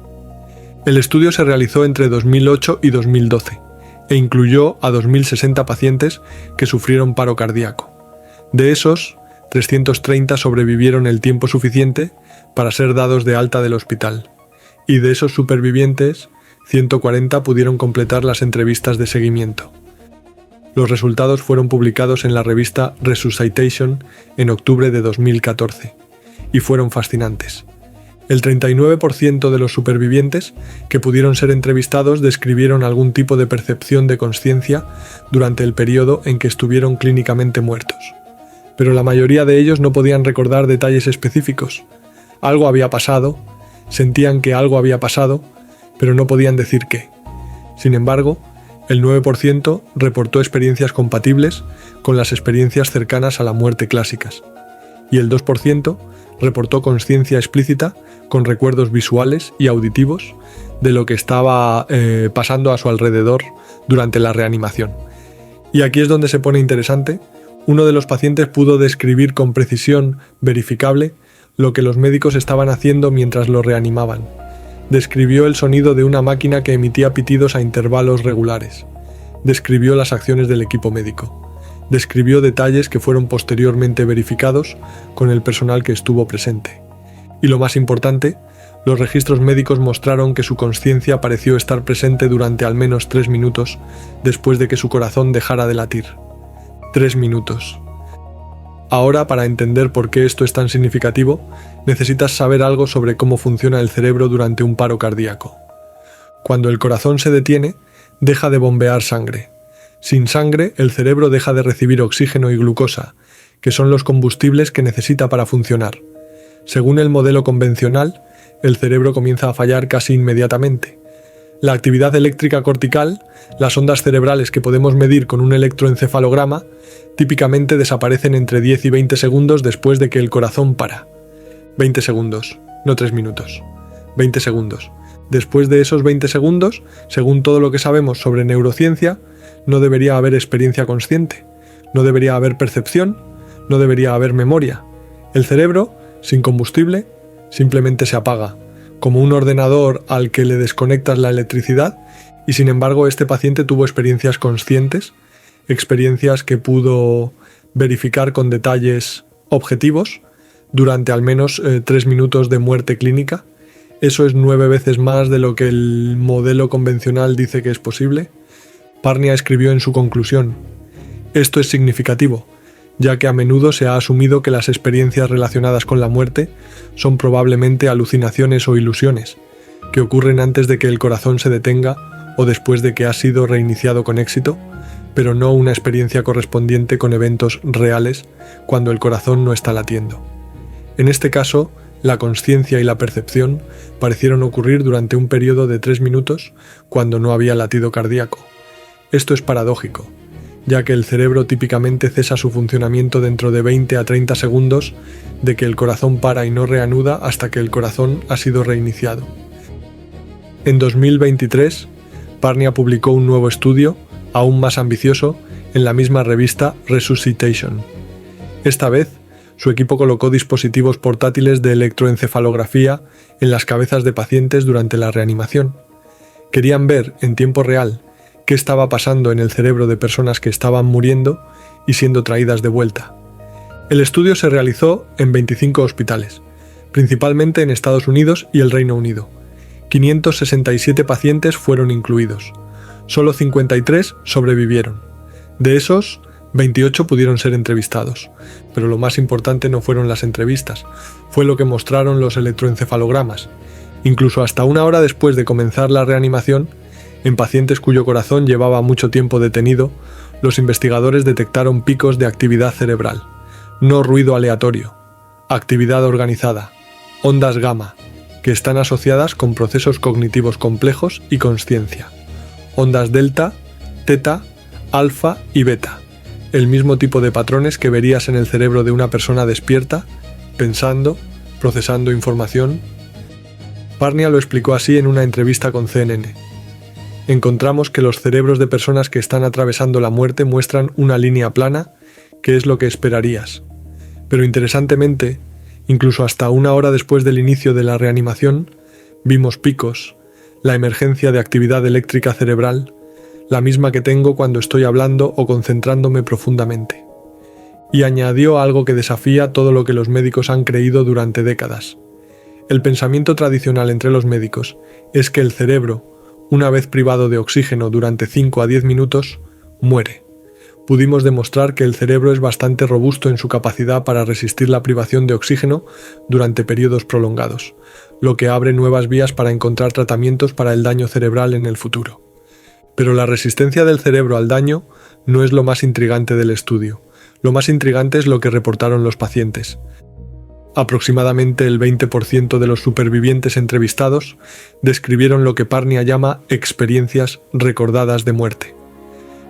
[SPEAKER 1] El estudio se realizó entre 2008 y 2012 e incluyó a 2.060 pacientes que sufrieron paro cardíaco. De esos, 330 sobrevivieron el tiempo suficiente para ser dados de alta del hospital, y de esos supervivientes, 140 pudieron completar las entrevistas de seguimiento. Los resultados fueron publicados en la revista Resuscitation en octubre de 2014 y fueron fascinantes. El 39% de los supervivientes que pudieron ser entrevistados describieron algún tipo de percepción de consciencia durante el periodo en que estuvieron clínicamente muertos. Pero la mayoría de ellos no podían recordar detalles específicos. Algo había pasado, sentían que algo había pasado, pero no podían decir qué. Sin embargo, el 9% reportó experiencias compatibles con las experiencias cercanas a la muerte clásicas, y el 2% reportó consciencia explícita con recuerdos visuales y auditivos de lo que estaba pasando a su alrededor durante la reanimación. Y aquí es donde se pone interesante. Uno de los pacientes pudo describir con precisión verificable lo que los médicos estaban haciendo mientras lo reanimaban. Describió el sonido de una máquina que emitía pitidos a intervalos regulares. Describió las acciones del equipo médico. Describió detalles que fueron posteriormente verificados con el personal que estuvo presente. Y lo más importante, los registros médicos mostraron que su consciencia pareció estar presente durante al menos 3 minutos después de que su corazón dejara de latir. 3 minutos. Ahora, para entender por qué esto es tan significativo, necesitas saber algo sobre cómo funciona el cerebro durante un paro cardíaco. Cuando el corazón se detiene, deja de bombear sangre. Sin sangre, el cerebro deja de recibir oxígeno y glucosa, que son los combustibles que necesita para funcionar. Según el modelo convencional, el cerebro comienza a fallar casi inmediatamente. La actividad eléctrica cortical, las ondas cerebrales que podemos medir con un electroencefalograma, típicamente desaparecen entre 10 y 20 segundos después de que el corazón para. 20 segundos, no 3 minutos. 20 segundos. Después de esos 20 segundos, según todo lo que sabemos sobre neurociencia, no debería haber experiencia consciente, no debería haber percepción, no debería haber memoria. El cerebro, sin combustible, simplemente se apaga, como un ordenador al que le desconectas la electricidad, y sin embargo este paciente tuvo experiencias conscientes, experiencias que pudo verificar con detalles objetivos durante al menos 3 minutos de muerte clínica. Eso es 9 veces más de lo que el modelo convencional dice que es posible. Parnia escribió en su conclusión: esto es significativo, ya que a menudo se ha asumido que las experiencias relacionadas con la muerte son probablemente alucinaciones o ilusiones, que ocurren antes de que el corazón se detenga o después de que ha sido reiniciado con éxito, pero no una experiencia correspondiente con eventos reales cuando el corazón no está latiendo. En este caso, la consciencia y la percepción parecieron ocurrir durante un periodo de 3 minutos cuando no había latido cardíaco. Esto es paradójico, ya que el cerebro típicamente cesa su funcionamiento dentro de 20 a 30 segundos de que el corazón para y no reanuda hasta que el corazón ha sido reiniciado. En 2023, Parnia publicó un nuevo estudio, aún más ambicioso, en la misma revista Resuscitation. Esta vez, su equipo colocó dispositivos portátiles de electroencefalografía en las cabezas de pacientes durante la reanimación. Querían ver, en tiempo real, qué estaba pasando en el cerebro de personas que estaban muriendo y siendo traídas de vuelta. El estudio se realizó en 25 hospitales, principalmente en Estados Unidos y el Reino Unido. 567 pacientes fueron incluidos. Solo 53 sobrevivieron. De esos, 28 pudieron ser entrevistados. Pero lo más importante no fueron las entrevistas, fue lo que mostraron los electroencefalogramas. Incluso hasta 1 hora después de comenzar la reanimación, en pacientes cuyo corazón llevaba mucho tiempo detenido, los investigadores detectaron picos de actividad cerebral, no ruido aleatorio, actividad organizada, ondas gamma, que están asociadas con procesos cognitivos complejos y consciencia, ondas delta, teta, alfa y beta, el mismo tipo de patrones que verías en el cerebro de una persona despierta, pensando, procesando información. Parnia lo explicó así en una entrevista con CNN. Encontramos que los cerebros de personas que están atravesando la muerte muestran una línea plana, que es lo que esperarías. Pero interesantemente, incluso hasta una hora después del inicio de la reanimación, vimos picos, la emergencia de actividad eléctrica cerebral, la misma que tengo cuando estoy hablando o concentrándome profundamente. Y añadió algo que desafía todo lo que los médicos han creído durante décadas. El pensamiento tradicional entre los médicos es que el cerebro, una vez privado de oxígeno durante 5 a 10 minutos, muere. Pudimos demostrar que el cerebro es bastante robusto en su capacidad para resistir la privación de oxígeno durante periodos prolongados, lo que abre nuevas vías para encontrar tratamientos para el daño cerebral en el futuro. Pero la resistencia del cerebro al daño no es lo más intrigante del estudio. Lo más intrigante es lo que reportaron los pacientes. Aproximadamente el 20% de los supervivientes entrevistados describieron lo que Parnia llama experiencias recordadas de muerte.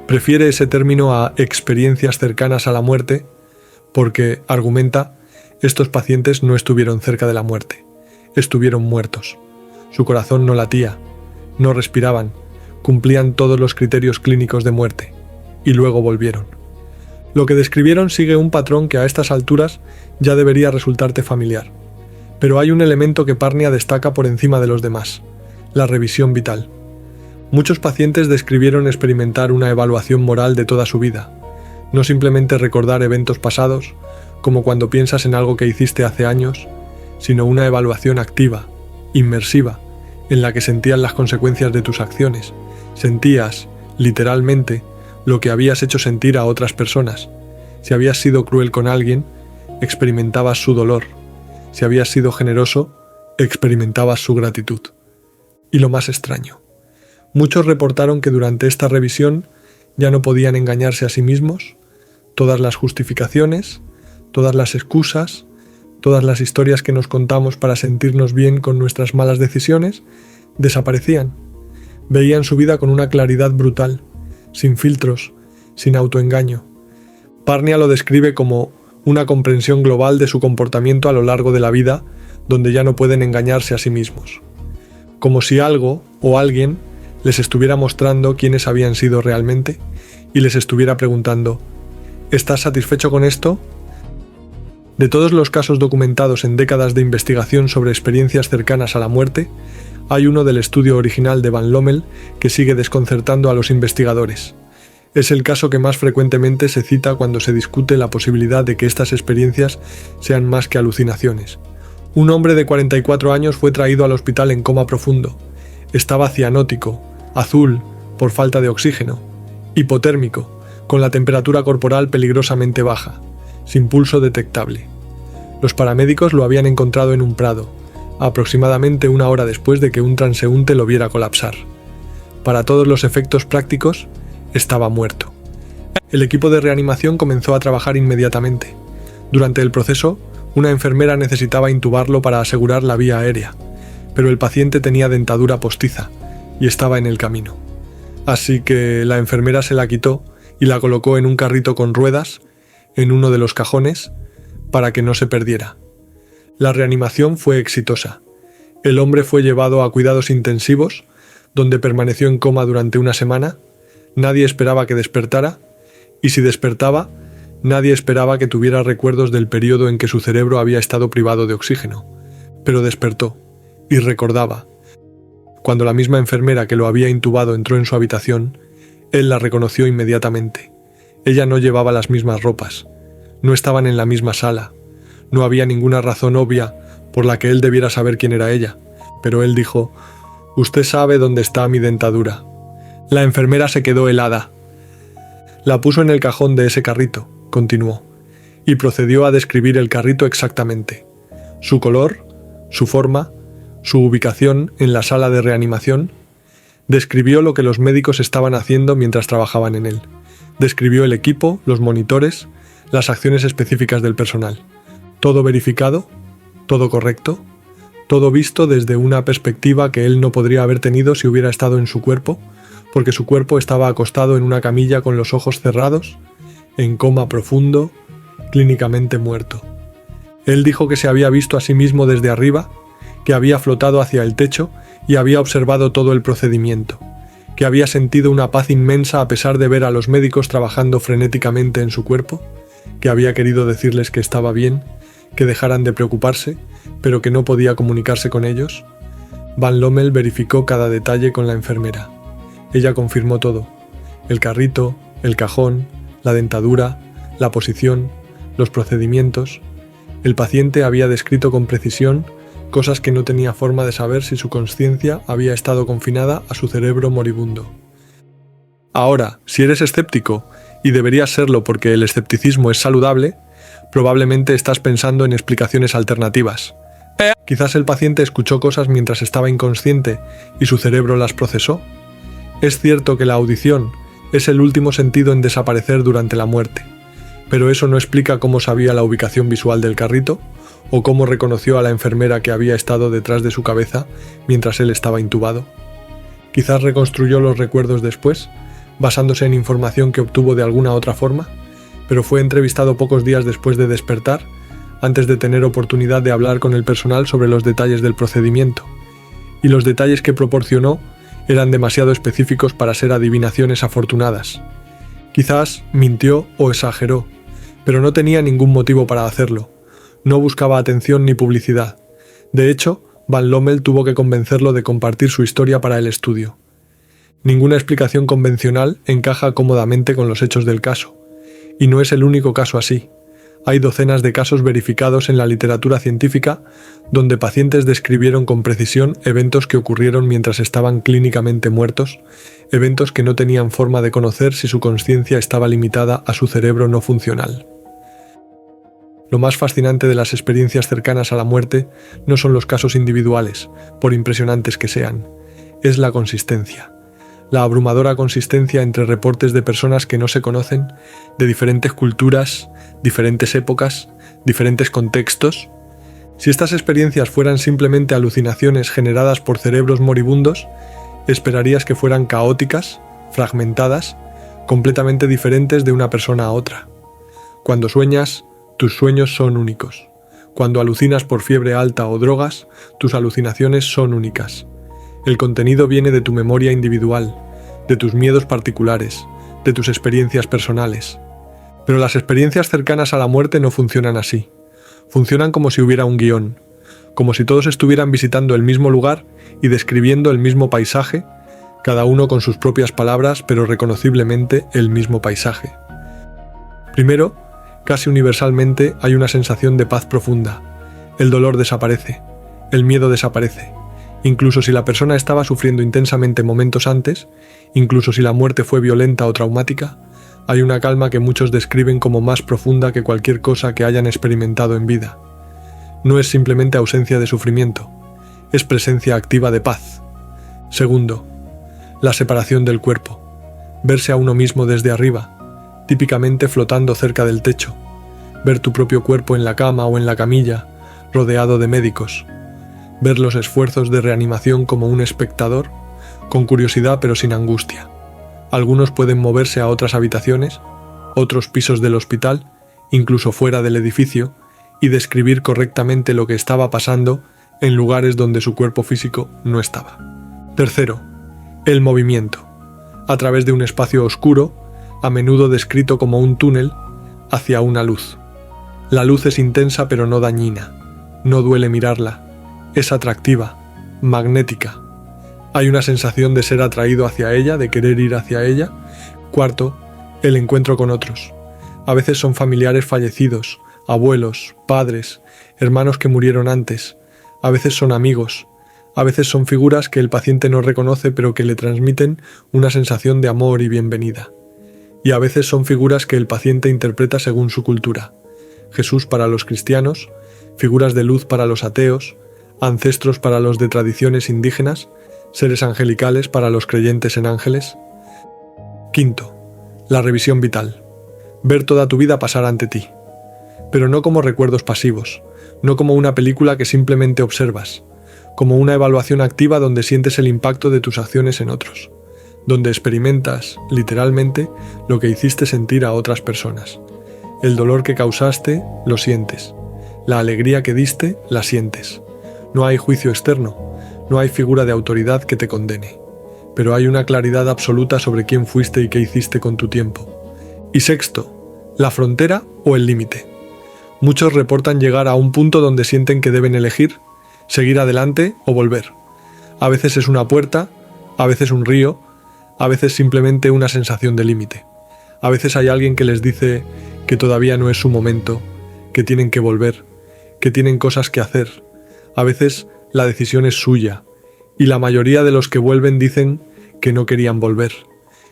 [SPEAKER 1] Prefiere ese término a experiencias cercanas a la muerte porque, argumenta, estos pacientes no estuvieron cerca de la muerte, estuvieron muertos. Su corazón no latía, no respiraban, cumplían todos los criterios clínicos de muerte, y luego volvieron. Lo que describieron sigue un patrón que a estas alturas ya debería resultarte familiar. Pero hay un elemento que Parnia destaca por encima de los demás: la revisión vital. Muchos pacientes describieron experimentar una evaluación moral de toda su vida, no simplemente recordar eventos pasados, como cuando piensas en algo que hiciste hace años, sino una evaluación activa, inmersiva, en la que sentías las consecuencias de tus acciones. Sentías, literalmente, lo que habías hecho sentir a otras personas. Si habías sido cruel con alguien, experimentabas su dolor. Si habías sido generoso, experimentabas su gratitud. Y lo más extraño: muchos reportaron que durante esta revisión ya no podían engañarse a sí mismos. Todas las justificaciones, todas las excusas, todas las historias que nos contamos para sentirnos bien con nuestras malas decisiones, desaparecían. Veían su vida con una claridad brutal, sin filtros, sin autoengaño. Parnia lo describe como una comprensión global de su comportamiento a lo largo de la vida, donde ya no pueden engañarse a sí mismos. Como si algo o alguien les estuviera mostrando quiénes habían sido realmente y les estuviera preguntando: ¿estás satisfecho con esto? De todos los casos documentados en décadas de investigación sobre experiencias cercanas a la muerte, hay uno del estudio original de Van Lommel que sigue desconcertando a los investigadores. Es el caso que más frecuentemente se cita cuando se discute la posibilidad de que estas experiencias sean más que alucinaciones. Un hombre de 44 años fue traído al hospital en coma profundo. Estaba cianótico, azul, por falta de oxígeno, hipotérmico, con la temperatura corporal peligrosamente baja, sin pulso detectable. Los paramédicos lo habían encontrado en un prado, aproximadamente una hora después de que un transeúnte lo viera colapsar. Para todos los efectos prácticos, estaba muerto. El equipo de reanimación comenzó a trabajar inmediatamente. Durante el proceso, una enfermera necesitaba intubarlo para asegurar la vía aérea, pero el paciente tenía dentadura postiza y estaba en el camino. Así que la enfermera se la quitó y la colocó en un carrito con ruedas, en uno de los cajones, para que no se perdiera. La reanimación fue exitosa. El hombre fue llevado a cuidados intensivos, donde permaneció en coma durante una semana. Nadie esperaba que despertara, y si despertaba, nadie esperaba que tuviera recuerdos del periodo en que su cerebro había estado privado de oxígeno. Pero despertó, y recordaba. Cuando la misma enfermera que lo había intubado entró en su habitación, él la reconoció inmediatamente. Ella no llevaba las mismas ropas, no estaban en la misma sala. No había ninguna razón obvia por la que él debiera saber quién era ella, pero él dijo: «Usted sabe dónde está mi dentadura». La enfermera se quedó helada. La puso en el cajón de ese carrito, continuó, y procedió a describir el carrito exactamente. Su color, su forma, su ubicación en la sala de reanimación. Describió lo que los médicos estaban haciendo mientras trabajaban en él. Describió el equipo, los monitores, las acciones específicas del personal. Todo verificado, todo correcto, todo visto desde una perspectiva que él no podría haber tenido si hubiera estado en su cuerpo, porque su cuerpo estaba acostado en una camilla con los ojos cerrados, en coma profundo, clínicamente muerto. Él dijo que se había visto a sí mismo desde arriba, que había flotado hacia el techo y había observado todo el procedimiento, que había sentido una paz inmensa a pesar de ver a los médicos trabajando frenéticamente en su cuerpo, que había querido decirles que estaba bien, que dejaran de preocuparse, pero que no podía comunicarse con ellos. Van Lommel verificó cada detalle con la enfermera. Ella confirmó todo: el carrito, el cajón, la dentadura, la posición, los procedimientos. El paciente había descrito con precisión cosas que no tenía forma de saber si su consciencia había estado confinada a su cerebro moribundo. Ahora, si eres escéptico, y deberías serlo porque el escepticismo es saludable, probablemente estás pensando en explicaciones alternativas. Quizás el paciente escuchó cosas mientras estaba inconsciente y su cerebro las procesó. Es cierto que la audición es el último sentido en desaparecer durante la muerte, pero eso no explica cómo sabía la ubicación visual del carrito o cómo reconoció a la enfermera que había estado detrás de su cabeza mientras él estaba intubado. Quizás reconstruyó los recuerdos después, basándose en información que obtuvo de alguna otra forma, pero fue entrevistado pocos días después de despertar, antes de tener oportunidad de hablar con el personal sobre los detalles del procedimiento, y los detalles que proporcionó eran demasiado específicos para ser adivinaciones afortunadas. Quizás mintió o exageró, pero no tenía ningún motivo para hacerlo. No buscaba atención ni publicidad. De hecho, Van Lommel tuvo que convencerlo de compartir su historia para el estudio. Ninguna explicación convencional encaja cómodamente con los hechos del caso, y no es el único caso así. Hay docenas de casos verificados en la literatura científica donde pacientes describieron con precisión eventos que ocurrieron mientras estaban clínicamente muertos, eventos que no tenían forma de conocer si su consciencia estaba limitada a su cerebro no funcional. Lo más fascinante de las experiencias cercanas a la muerte no son los casos individuales, por impresionantes que sean, es la consistencia. La abrumadora consistencia entre reportes de personas que no se conocen, de diferentes culturas, diferentes épocas, diferentes contextos. Si estas experiencias fueran simplemente alucinaciones generadas por cerebros moribundos, esperarías que fueran caóticas, fragmentadas, completamente diferentes de una persona a otra. Cuando sueñas, tus sueños son únicos. Cuando alucinas por fiebre alta o drogas, tus alucinaciones son únicas. El contenido viene de tu memoria individual, de tus miedos particulares, de tus experiencias personales. Pero las experiencias cercanas a la muerte no funcionan así. Funcionan como si hubiera un guión, como si todos estuvieran visitando el mismo lugar y describiendo el mismo paisaje, cada uno con sus propias palabras, pero reconociblemente el mismo paisaje. Primero, casi universalmente hay una sensación de paz profunda. El dolor desaparece, el miedo desaparece. Incluso si la persona estaba sufriendo intensamente momentos antes, incluso si la muerte fue violenta o traumática, hay una calma que muchos describen como más profunda que cualquier cosa que hayan experimentado en vida. No es simplemente ausencia de sufrimiento, es presencia activa de paz. Segundo, la separación del cuerpo. Verse a uno mismo desde arriba, típicamente flotando cerca del techo. Ver tu propio cuerpo en la cama o en la camilla, rodeado de médicos. Ver los esfuerzos de reanimación como un espectador, con curiosidad pero sin angustia. Algunos pueden moverse a otras habitaciones, otros pisos del hospital, incluso fuera del edificio, y describir correctamente lo que estaba pasando en lugares donde su cuerpo físico no estaba. Tercero, el movimiento. A través de un espacio oscuro, a menudo descrito como un túnel, hacia una luz. La luz es intensa pero no dañina. No duele mirarla. Es atractiva, magnética. Hay una sensación de ser atraído hacia ella, de querer ir hacia ella. Cuarto, el encuentro con otros. A veces son familiares fallecidos, abuelos, padres, hermanos que murieron antes. A veces son amigos. A veces son figuras que el paciente no reconoce pero que le transmiten una sensación de amor y bienvenida. Y a veces son figuras que el paciente interpreta según su cultura. Jesús para los cristianos, figuras de luz para los ateos, ancestros para los de tradiciones indígenas, seres angelicales para los creyentes en ángeles. Quinto, la revisión vital. Ver toda tu vida pasar ante ti. Pero no como recuerdos pasivos, no como una película que simplemente observas, como una evaluación activa donde sientes el impacto de tus acciones en otros. donde experimentas, literalmente, lo que hiciste sentir a otras personas. El dolor que causaste, lo sientes. La alegría que diste, la sientes. No hay juicio externo, no hay figura de autoridad que te condene. Pero hay una claridad absoluta sobre quién fuiste y qué hiciste con tu tiempo. Y sexto, la frontera o el límite. Muchos reportan llegar a un punto donde sienten que deben elegir, seguir adelante o volver. A veces es una puerta, a veces un río, a veces simplemente una sensación de límite. A veces hay alguien que les dice que todavía no es su momento, que tienen que volver, que tienen cosas que hacer. A veces la decisión es suya, y la mayoría de los que vuelven dicen que no querían volver,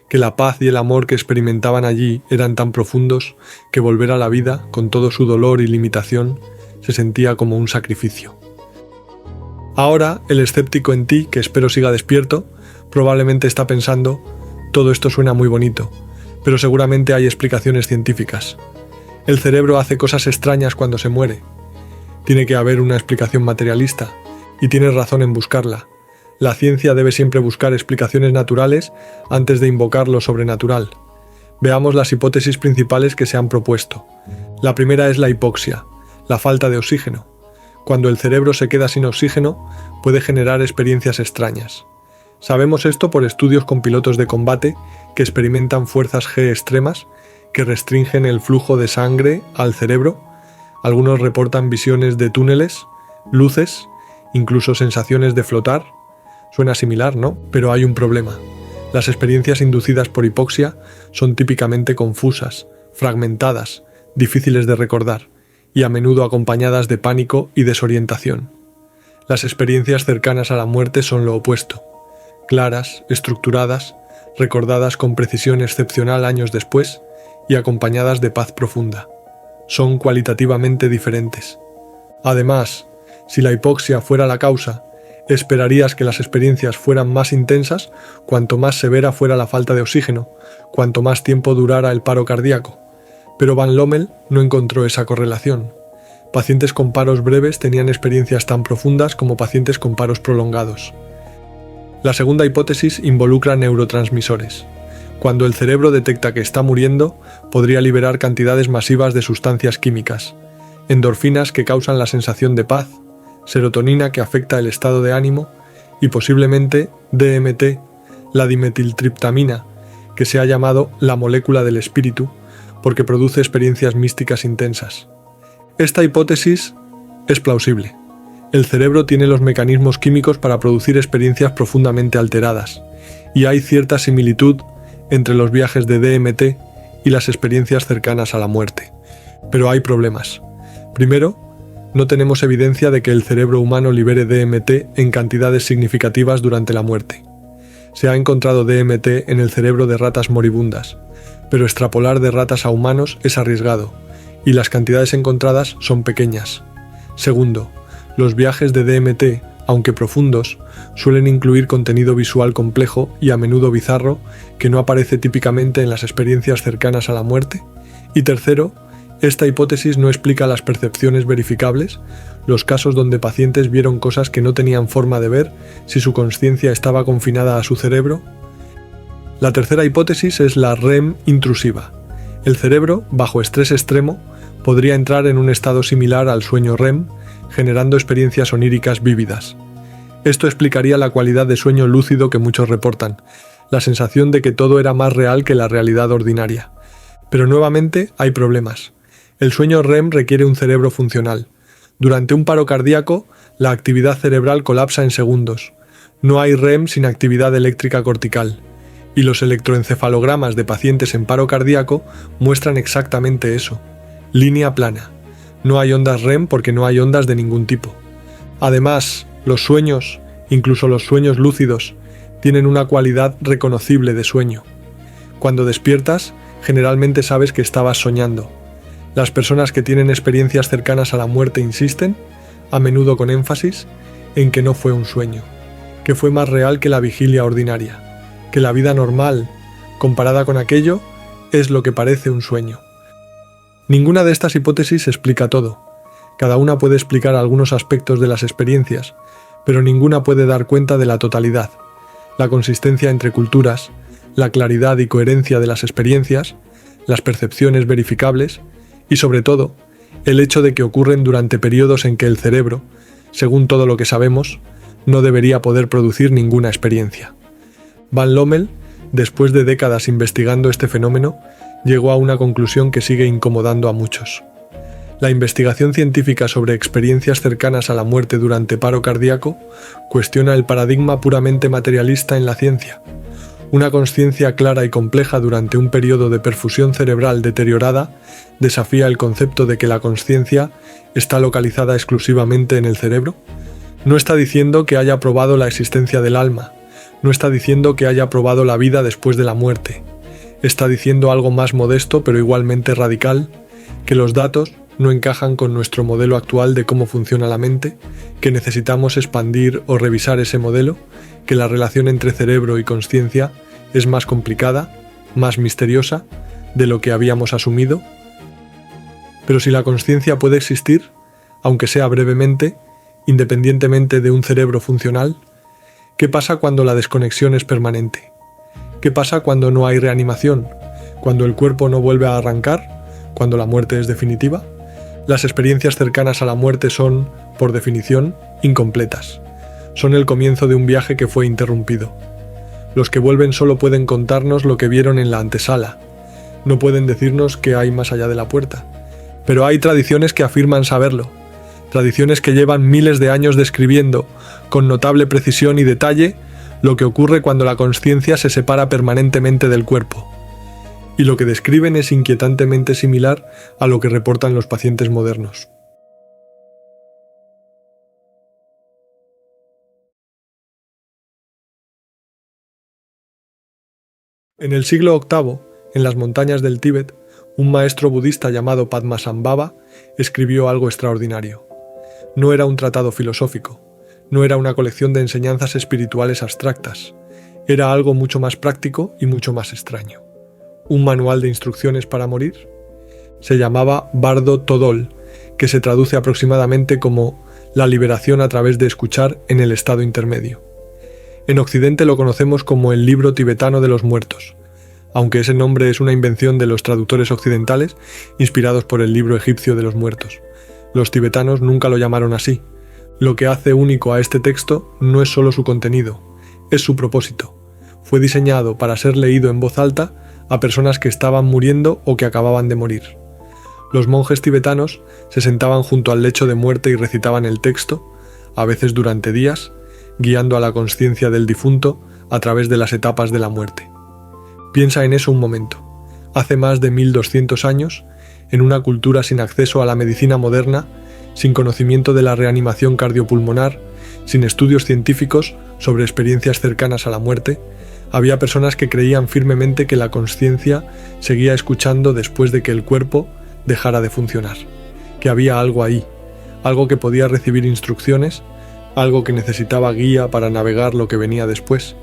[SPEAKER 1] que la paz y el amor que experimentaban allí eran tan profundos que volver a la vida, con todo su dolor y limitación, se sentía como un sacrificio. Ahora, el escéptico en ti, que espero siga despierto, probablemente está pensando: todo esto suena muy bonito, pero seguramente hay explicaciones científicas. El cerebro hace cosas extrañas cuando se muere. Tiene que haber una explicación materialista, y tienes razón en buscarla. La ciencia debe siempre buscar explicaciones naturales antes de invocar lo sobrenatural. Veamos las hipótesis principales que se han propuesto. La primera es la hipoxia, la falta de oxígeno. Cuando el cerebro se queda sin oxígeno, puede generar experiencias extrañas. Sabemos esto por estudios con pilotos de combate que experimentan fuerzas G extremas que restringen el flujo de sangre al cerebro. Algunos reportan visiones de túneles, luces, incluso sensaciones de flotar. Suena similar, ¿no? Pero hay un problema. Las experiencias inducidas por hipoxia son típicamente confusas, fragmentadas, difíciles de recordar y a menudo acompañadas de pánico y desorientación. Las experiencias cercanas a la muerte son lo opuesto. Claras, estructuradas, recordadas con precisión excepcional años después y acompañadas de paz profunda. Son cualitativamente diferentes. Además, si la hipoxia fuera la causa, esperarías que las experiencias fueran más intensas cuanto más severa fuera la falta de oxígeno, cuanto más tiempo durara el paro cardíaco. Pero Van Lommel no encontró esa correlación. Pacientes con paros breves tenían experiencias tan profundas como pacientes con paros prolongados. La segunda hipótesis involucra neurotransmisores. Cuando el cerebro detecta que está muriendo, podría liberar cantidades masivas de sustancias químicas, endorfinas que causan la sensación de paz, serotonina que afecta el estado de ánimo y posiblemente DMT, la dimetiltriptamina, que se ha llamado la molécula del espíritu porque produce experiencias místicas intensas. Esta hipótesis es plausible. El cerebro tiene los mecanismos químicos para producir experiencias profundamente alteradas, y hay cierta similitud entre los viajes de DMT y las experiencias cercanas a la muerte. Pero hay problemas. Primero, no tenemos evidencia de que el cerebro humano libere DMT en cantidades significativas durante la muerte. Se ha encontrado DMT en el cerebro de ratas moribundas, pero extrapolar de ratas a humanos es arriesgado, y las cantidades encontradas son pequeñas. Segundo, los viajes de DMT, aunque profundos, suelen incluir contenido visual complejo y a menudo bizarro que no aparece típicamente en las experiencias cercanas a la muerte. Y tercero, esta hipótesis no explica las percepciones verificables, los casos donde pacientes vieron cosas que no tenían forma de ver si su consciencia estaba confinada a su cerebro. La tercera hipótesis es la REM intrusiva. El cerebro, bajo estrés extremo, podría entrar en un estado similar al sueño REM, generando experiencias oníricas vívidas. Esto explicaría la cualidad de sueño lúcido que muchos reportan, la sensación de que todo era más real que la realidad ordinaria. Pero nuevamente hay problemas. El sueño REM requiere un cerebro funcional. Durante un paro cardíaco, la actividad cerebral colapsa en segundos. No hay REM sin actividad eléctrica cortical. Y los electroencefalogramas de pacientes en paro cardíaco muestran exactamente eso. Línea plana. No hay ondas REM porque no hay ondas de ningún tipo. Además, los sueños, incluso los sueños lúcidos, tienen una cualidad reconocible de sueño. Cuando despiertas, generalmente sabes que estabas soñando. Las personas que tienen experiencias cercanas a la muerte insisten, a menudo con énfasis, en que no fue un sueño, que fue más real que la vigilia ordinaria, que la vida normal, comparada con aquello, es lo que parece un sueño. Ninguna de estas hipótesis explica todo. Cada una puede explicar algunos aspectos de las experiencias, pero ninguna puede dar cuenta de la totalidad. La consistencia entre culturas, la claridad y coherencia de las experiencias, las percepciones verificables y, sobre todo, el hecho de que ocurren durante periodos en que el cerebro, según todo lo que sabemos, no debería poder producir ninguna experiencia. Van Lommel, después de décadas investigando este fenómeno, llegó a una conclusión que sigue incomodando a muchos. La investigación científica sobre experiencias cercanas a la muerte durante paro cardíaco cuestiona el paradigma puramente materialista en la ciencia. Una consciencia clara y compleja durante un periodo de perfusión cerebral deteriorada desafía el concepto de que la consciencia está localizada exclusivamente en el cerebro. No está diciendo que haya probado la existencia del alma, no está diciendo que haya probado la vida después de la muerte. Está diciendo algo más modesto pero igualmente radical, que los datos no encajan con nuestro modelo actual de cómo funciona la mente, que necesitamos expandir o revisar ese modelo, que la relación entre cerebro y consciencia es más complicada, más misteriosa de lo que habíamos asumido. Pero si la consciencia puede existir, aunque sea brevemente, independientemente de un cerebro funcional, ¿qué pasa cuando la desconexión es permanente? ¿Qué pasa cuando no hay reanimación? ¿Cuando el cuerpo no vuelve a arrancar? ¿Cuando la muerte es definitiva? Las experiencias cercanas a la muerte son, por definición, incompletas. Son el comienzo de un viaje que fue interrumpido. Los que vuelven solo pueden contarnos lo que vieron en la antesala. No pueden decirnos qué hay más allá de la puerta. Pero hay tradiciones que afirman saberlo. Tradiciones que llevan miles de años describiendo, con notable precisión y detalle, lo que ocurre cuando la consciencia se separa permanentemente del cuerpo. Y lo que describen es inquietantemente similar a lo que reportan los pacientes modernos. En el siglo VIII, en las montañas del Tíbet, un maestro budista llamado Padmasambhava escribió algo extraordinario. No era un tratado filosófico, no era una colección de enseñanzas espirituales abstractas, era algo mucho más práctico y mucho más extraño. ¿Un manual de instrucciones para morir? Se llamaba Bardo Thodol, que se traduce aproximadamente como la liberación a través de escuchar en el estado intermedio. En Occidente lo conocemos como el libro tibetano de los muertos, aunque ese nombre es una invención de los traductores occidentales inspirados por el libro egipcio de los muertos. Los tibetanos nunca lo llamaron así. Lo que hace único a este texto no es solo su contenido, es su propósito. Fue diseñado para ser leído en voz alta a personas que estaban muriendo o que acababan de morir. Los monjes tibetanos se sentaban junto al lecho de muerte y recitaban el texto, a veces durante días, guiando a la consciencia del difunto a través de las etapas de la muerte. Piensa en eso un momento. Hace más de 1200 años, en una cultura sin acceso a la medicina moderna, sin conocimiento de la reanimación cardiopulmonar, sin estudios científicos sobre experiencias cercanas a la muerte, había personas que creían firmemente que la consciencia seguía escuchando después de que el cuerpo dejara de funcionar, que había algo ahí, algo que podía recibir instrucciones, algo que necesitaba guía para navegar lo que venía después.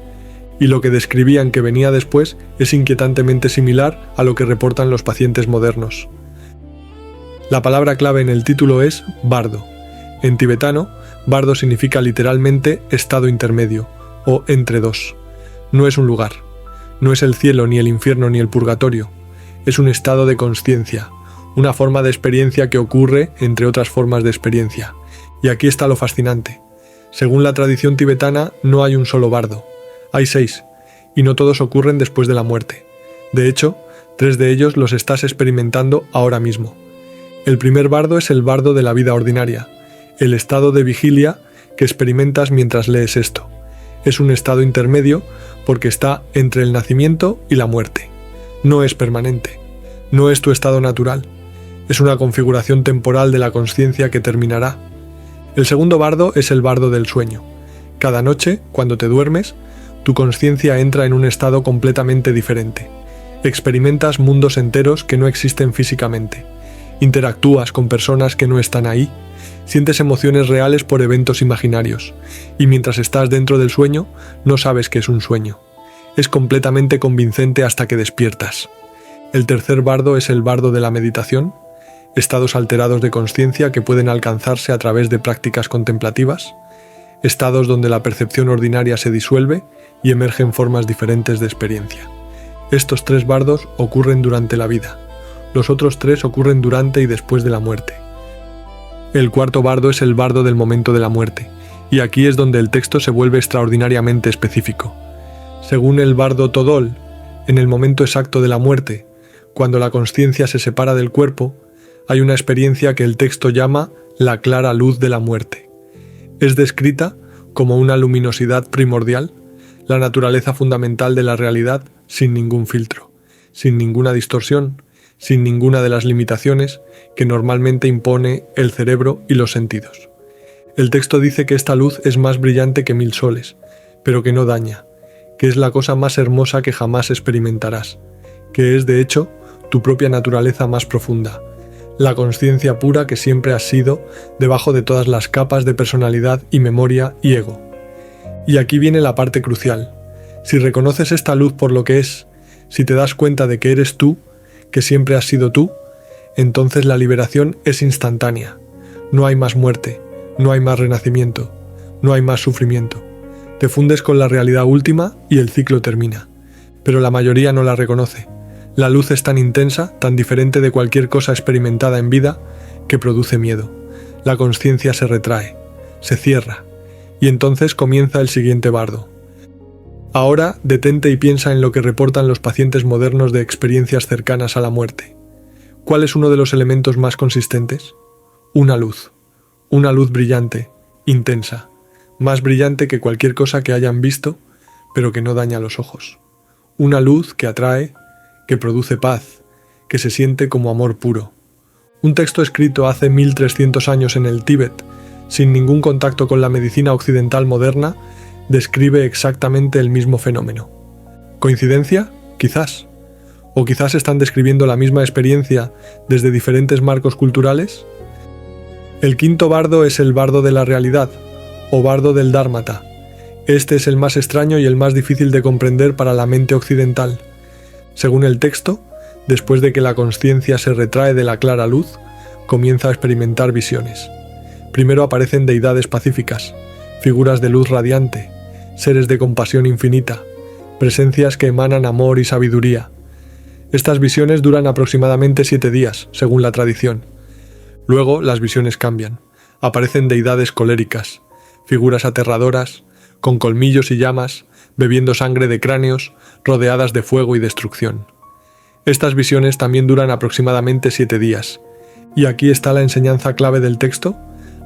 [SPEAKER 1] Y lo que describían que venía después es inquietantemente similar a lo que reportan los pacientes modernos. La palabra clave en el título es bardo. En tibetano, bardo significa literalmente estado intermedio, o entre dos. No es un lugar, no es el cielo, ni el infierno, ni el purgatorio. Es un estado de consciencia, una forma de experiencia que ocurre entre otras formas de experiencia. Y aquí está lo fascinante. Según la tradición tibetana, no hay un solo bardo. Hay 6, y no todos ocurren después de la muerte. De hecho, 3 de ellos los estás experimentando ahora mismo. El primer bardo es el bardo de la vida ordinaria, el estado de vigilia que experimentas mientras lees esto. Es un estado intermedio porque está entre el nacimiento y la muerte. No es permanente, no es tu estado natural. Es una configuración temporal de la consciencia que terminará. El segundo bardo es el bardo del sueño. Cada noche, cuando te duermes, tu consciencia entra en un estado completamente diferente. Experimentas mundos enteros que no existen físicamente. Interactúas con personas que no están ahí. Sientes emociones reales por eventos imaginarios. Y mientras estás dentro del sueño, no sabes que es un sueño. Es completamente convincente hasta que despiertas. El tercer bardo es el bardo de la meditación. Estados alterados de consciencia que pueden alcanzarse a través de prácticas contemplativas. Estados donde la percepción ordinaria se disuelve y emergen formas diferentes de experiencia. Estos 3 bardos ocurren durante la vida. Los otros 3 ocurren durante y después de la muerte. El cuarto bardo es el bardo del momento de la muerte, y aquí es donde el texto se vuelve extraordinariamente específico. Según el bardo Todol, en el momento exacto de la muerte, cuando la consciencia se separa del cuerpo, hay una experiencia que el texto llama la clara luz de la muerte. Es descrita como una luminosidad primordial, la naturaleza fundamental de la realidad sin ningún filtro, sin ninguna distorsión, sin ninguna de las limitaciones que normalmente impone el cerebro y los sentidos. El texto dice que esta luz es más brillante que 1000 soles, pero que no daña, que es la cosa más hermosa que jamás experimentarás, que es de hecho tu propia naturaleza más profunda, la consciencia pura que siempre has sido debajo de todas las capas de personalidad y memoria y ego. Y aquí viene la parte crucial. Si reconoces esta luz por lo que es, si te das cuenta de que eres tú, que siempre has sido tú, entonces la liberación es instantánea. No hay más muerte, no hay más renacimiento, no hay más sufrimiento. Te fundes con la realidad última y el ciclo termina. Pero la mayoría no la reconoce. La luz es tan intensa, tan diferente de cualquier cosa experimentada en vida, que produce miedo. La consciencia se retrae, se cierra, y entonces comienza el siguiente bardo. Ahora detente y piensa en lo que reportan los pacientes modernos de experiencias cercanas a la muerte. ¿Cuál es uno de los elementos más consistentes? Una luz brillante, intensa, más brillante que cualquier cosa que hayan visto, pero que no daña los ojos. Una luz que atrae, que produce paz, que se siente como amor puro. Un texto escrito hace 1300 años en el Tíbet, sin ningún contacto con la medicina occidental moderna, describe exactamente el mismo fenómeno. ¿Coincidencia? Quizás. ¿O quizás están describiendo la misma experiencia desde diferentes marcos culturales? El quinto bardo es el bardo de la realidad, o bardo del Dharmata. Este es el más extraño y el más difícil de comprender para la mente occidental. Según el texto, después de que la consciencia se retrae de la clara luz, comienza a experimentar visiones. Primero aparecen deidades pacíficas, figuras de luz radiante, seres de compasión infinita, presencias que emanan amor y sabiduría. Estas visiones duran aproximadamente 7 días, según la tradición. Luego las visiones cambian. Aparecen deidades coléricas, figuras aterradoras, con colmillos y llamas, bebiendo sangre de cráneos, rodeadas de fuego y destrucción. Estas visiones también duran aproximadamente 7 días. Y aquí está la enseñanza clave del texto,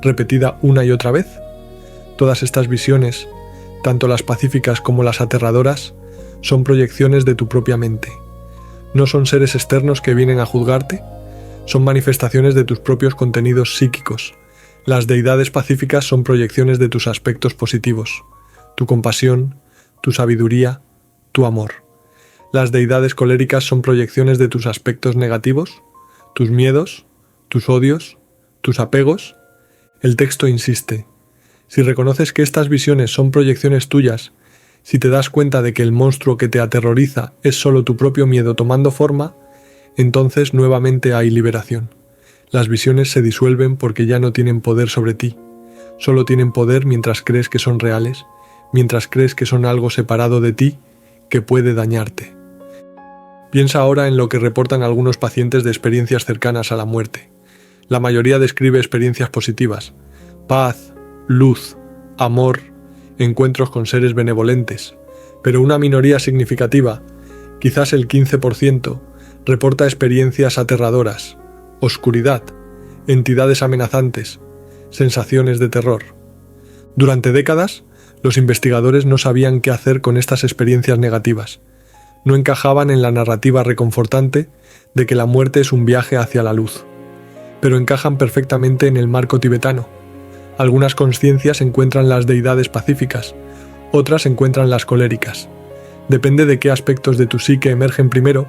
[SPEAKER 1] repetida una y otra vez. Todas estas visiones, tanto las pacíficas como las aterradoras, son proyecciones de tu propia mente. No son seres externos que vienen a juzgarte, son manifestaciones de tus propios contenidos psíquicos. Las deidades pacíficas son proyecciones de tus aspectos positivos, tu compasión, tu sabiduría, tu amor. Las deidades coléricas son proyecciones de tus aspectos negativos, tus miedos, tus odios, tus apegos. El texto insiste. Si reconoces que estas visiones son proyecciones tuyas, si te das cuenta de que el monstruo que te aterroriza es solo tu propio miedo tomando forma, entonces nuevamente hay liberación. Las visiones se disuelven porque ya no tienen poder sobre ti. Solo tienen poder mientras crees que son reales, mientras crees que son algo separado de ti que puede dañarte. Piensa ahora en lo que reportan algunos pacientes de experiencias cercanas a la muerte. La mayoría describe experiencias positivas: paz, luz, amor, encuentros con seres benevolentes. Pero una minoría significativa, quizás el 15%, reporta experiencias aterradoras, oscuridad, entidades amenazantes, sensaciones de terror. Durante décadas, los investigadores no sabían qué hacer con estas experiencias negativas. No encajaban en la narrativa reconfortante de que la muerte es un viaje hacia la luz. Pero encajan perfectamente en el marco tibetano. Algunas conciencias encuentran las deidades pacíficas, otras encuentran las coléricas. Depende de qué aspectos de tu psique emergen primero,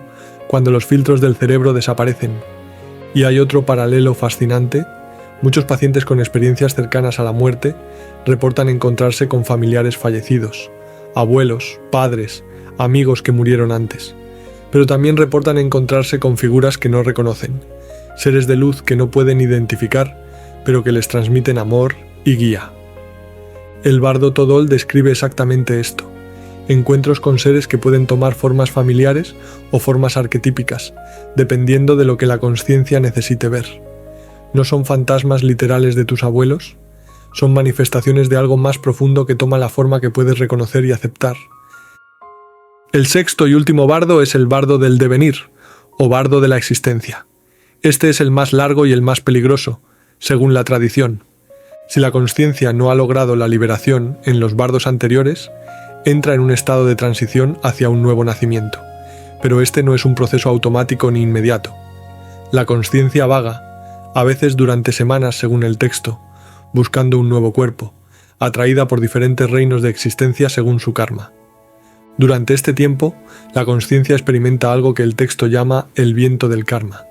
[SPEAKER 1] cuando los filtros del cerebro desaparecen. Y hay otro paralelo fascinante. Muchos pacientes con experiencias cercanas a la muerte reportan encontrarse con familiares fallecidos, abuelos, padres, amigos que murieron antes. Pero también reportan encontrarse con figuras que no reconocen, seres de luz que no pueden identificar, pero que les transmiten amor y guía. El bardo Todol describe exactamente esto. encuentros con seres que pueden tomar formas familiares o formas arquetípicas, dependiendo de lo que la consciencia necesite ver. ¿No son fantasmas literales de tus abuelos? Son manifestaciones de algo más profundo que toma la forma que puedes reconocer y aceptar. El sexto y último bardo es el bardo del devenir, o bardo de la existencia. Este es el más largo y el más peligroso, según la tradición. Si la consciencia no ha logrado la liberación en los bardos anteriores, entra en un estado de transición hacia un nuevo nacimiento. Pero este no es un proceso automático ni inmediato. La consciencia vaga, a veces durante semanas según el texto, buscando un nuevo cuerpo, atraída por diferentes reinos de existencia según su karma. Durante este tiempo, la consciencia experimenta algo que el texto llama el viento del karma.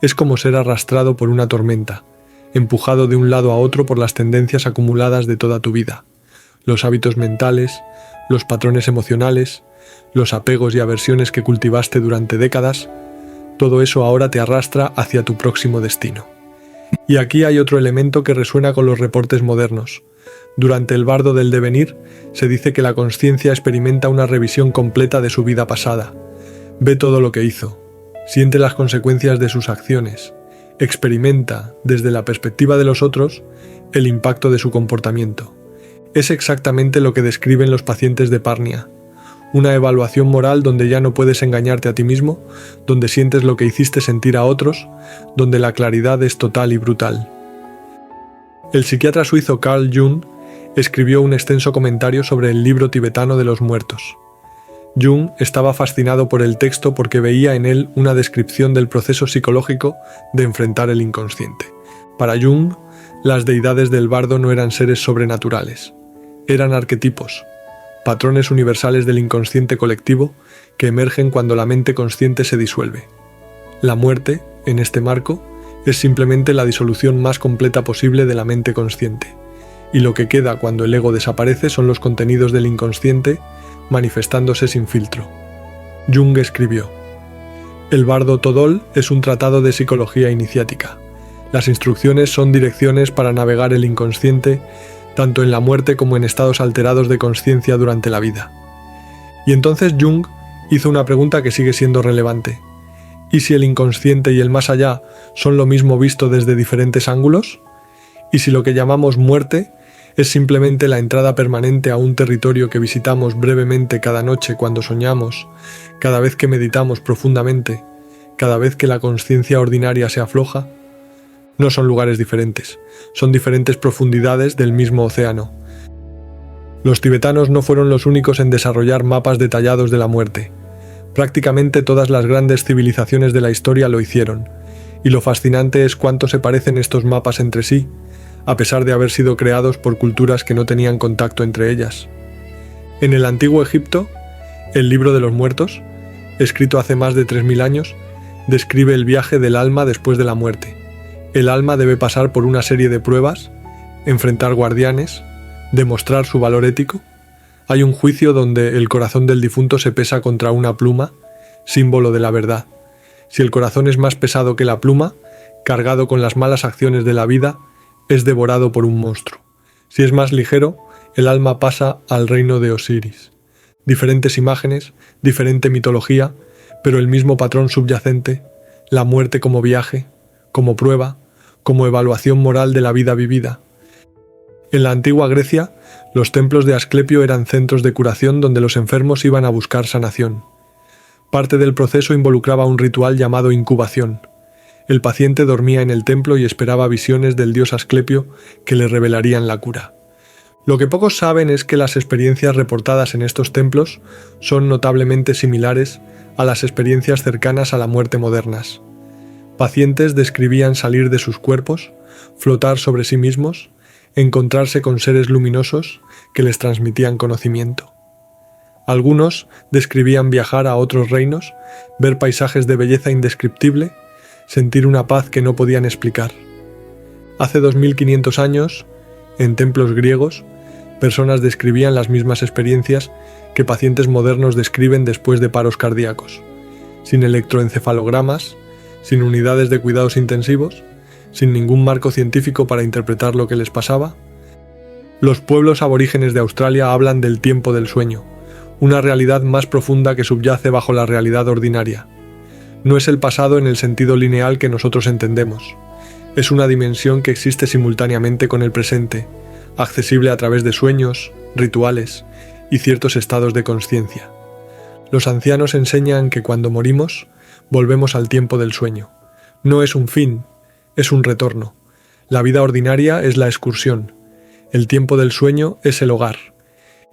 [SPEAKER 1] Es como ser arrastrado por una tormenta, empujado de un lado a otro por las tendencias acumuladas de toda tu vida, los hábitos mentales, los patrones emocionales, los apegos y aversiones que cultivaste durante décadas. Todo eso ahora te arrastra hacia tu próximo destino. Y aquí hay otro elemento que resuena con los reportes modernos. Durante el bardo del devenir, se dice que la consciencia experimenta una revisión completa de su vida pasada. Ve todo lo que hizo, siente las consecuencias de sus acciones, experimenta, desde la perspectiva de los otros, el impacto de su comportamiento. Es exactamente lo que describen los pacientes de Parnia. Una evaluación moral donde ya no puedes engañarte a ti mismo, donde sientes lo que hiciste sentir a otros, donde la claridad es total y brutal. El psiquiatra suizo Carl Jung escribió un extenso comentario sobre el libro tibetano de los muertos. Jung estaba fascinado por el texto porque veía en él una descripción del proceso psicológico de enfrentar el inconsciente. Para Jung, las deidades del bardo no eran seres sobrenaturales, eran arquetipos, patrones universales del inconsciente colectivo que emergen cuando la mente consciente se disuelve. La muerte, en este marco, es simplemente la disolución más completa posible de la mente consciente, y lo que queda cuando el ego desaparece son los contenidos del inconsciente manifestándose sin filtro. Jung escribió: El bardo Todol es un tratado de psicología iniciática. Las instrucciones son direcciones para navegar el inconsciente tanto en la muerte como en estados alterados de consciencia durante la vida. Y entonces Jung hizo una pregunta que sigue siendo relevante. ¿Y si el inconsciente y el más allá son lo mismo visto desde diferentes ángulos? ¿Y si lo que llamamos muerte es simplemente la entrada permanente a un territorio que visitamos brevemente cada noche cuando soñamos, cada vez que meditamos profundamente, cada vez que la consciencia ordinaria se afloja? No son lugares diferentes, son diferentes profundidades del mismo océano. Los tibetanos no fueron los únicos en desarrollar mapas detallados de la muerte. Prácticamente todas las grandes civilizaciones de la historia lo hicieron, y lo fascinante es cuánto se parecen estos mapas entre sí, a pesar de haber sido creados por culturas que no tenían contacto entre ellas. En el antiguo Egipto, el libro de los muertos, escrito hace más de 3000 años, describe el viaje del alma después de la muerte. El alma debe pasar por una serie de pruebas, enfrentar guardianes, demostrar su valor ético. Hay un juicio donde el corazón del difunto se pesa contra una pluma, símbolo de la verdad. Si el corazón es más pesado que la pluma, cargado con las malas acciones de la vida, es devorado por un monstruo. Si es más ligero, el alma pasa al reino de Osiris. Diferentes imágenes, diferente mitología, pero el mismo patrón subyacente, la muerte como viaje, como prueba, como evaluación moral de la vida vivida. En la antigua Grecia, los templos de Asclepio eran centros de curación donde los enfermos iban a buscar sanación. Parte del proceso involucraba un ritual llamado incubación. El paciente dormía en el templo y esperaba visiones del dios Asclepio que le revelarían la cura. Lo que pocos saben es que las experiencias reportadas en estos templos son notablemente similares a las experiencias cercanas a la muerte modernas. Pacientes describían salir de sus cuerpos, flotar sobre sí mismos, encontrarse con seres luminosos que les transmitían conocimiento. Algunos describían viajar a otros reinos, ver paisajes de belleza indescriptible, sentir una paz que no podían explicar. Hace 2500 años, en templos griegos, personas describían las mismas experiencias que pacientes modernos describen después de paros cardíacos, sin electroencefalogramas, sin unidades de cuidados intensivos, sin ningún marco científico para interpretar lo que les pasaba. Los pueblos aborígenes de Australia hablan del tiempo del sueño, una realidad más profunda que subyace bajo la realidad ordinaria. No es el pasado en el sentido lineal que nosotros entendemos. Es una dimensión que existe simultáneamente con el presente, accesible a través de sueños, rituales y ciertos estados de consciencia. Los ancianos enseñan que cuando morimos, volvemos al tiempo del sueño. No es un fin, es un retorno. La vida ordinaria es la excursión. El tiempo del sueño es el hogar.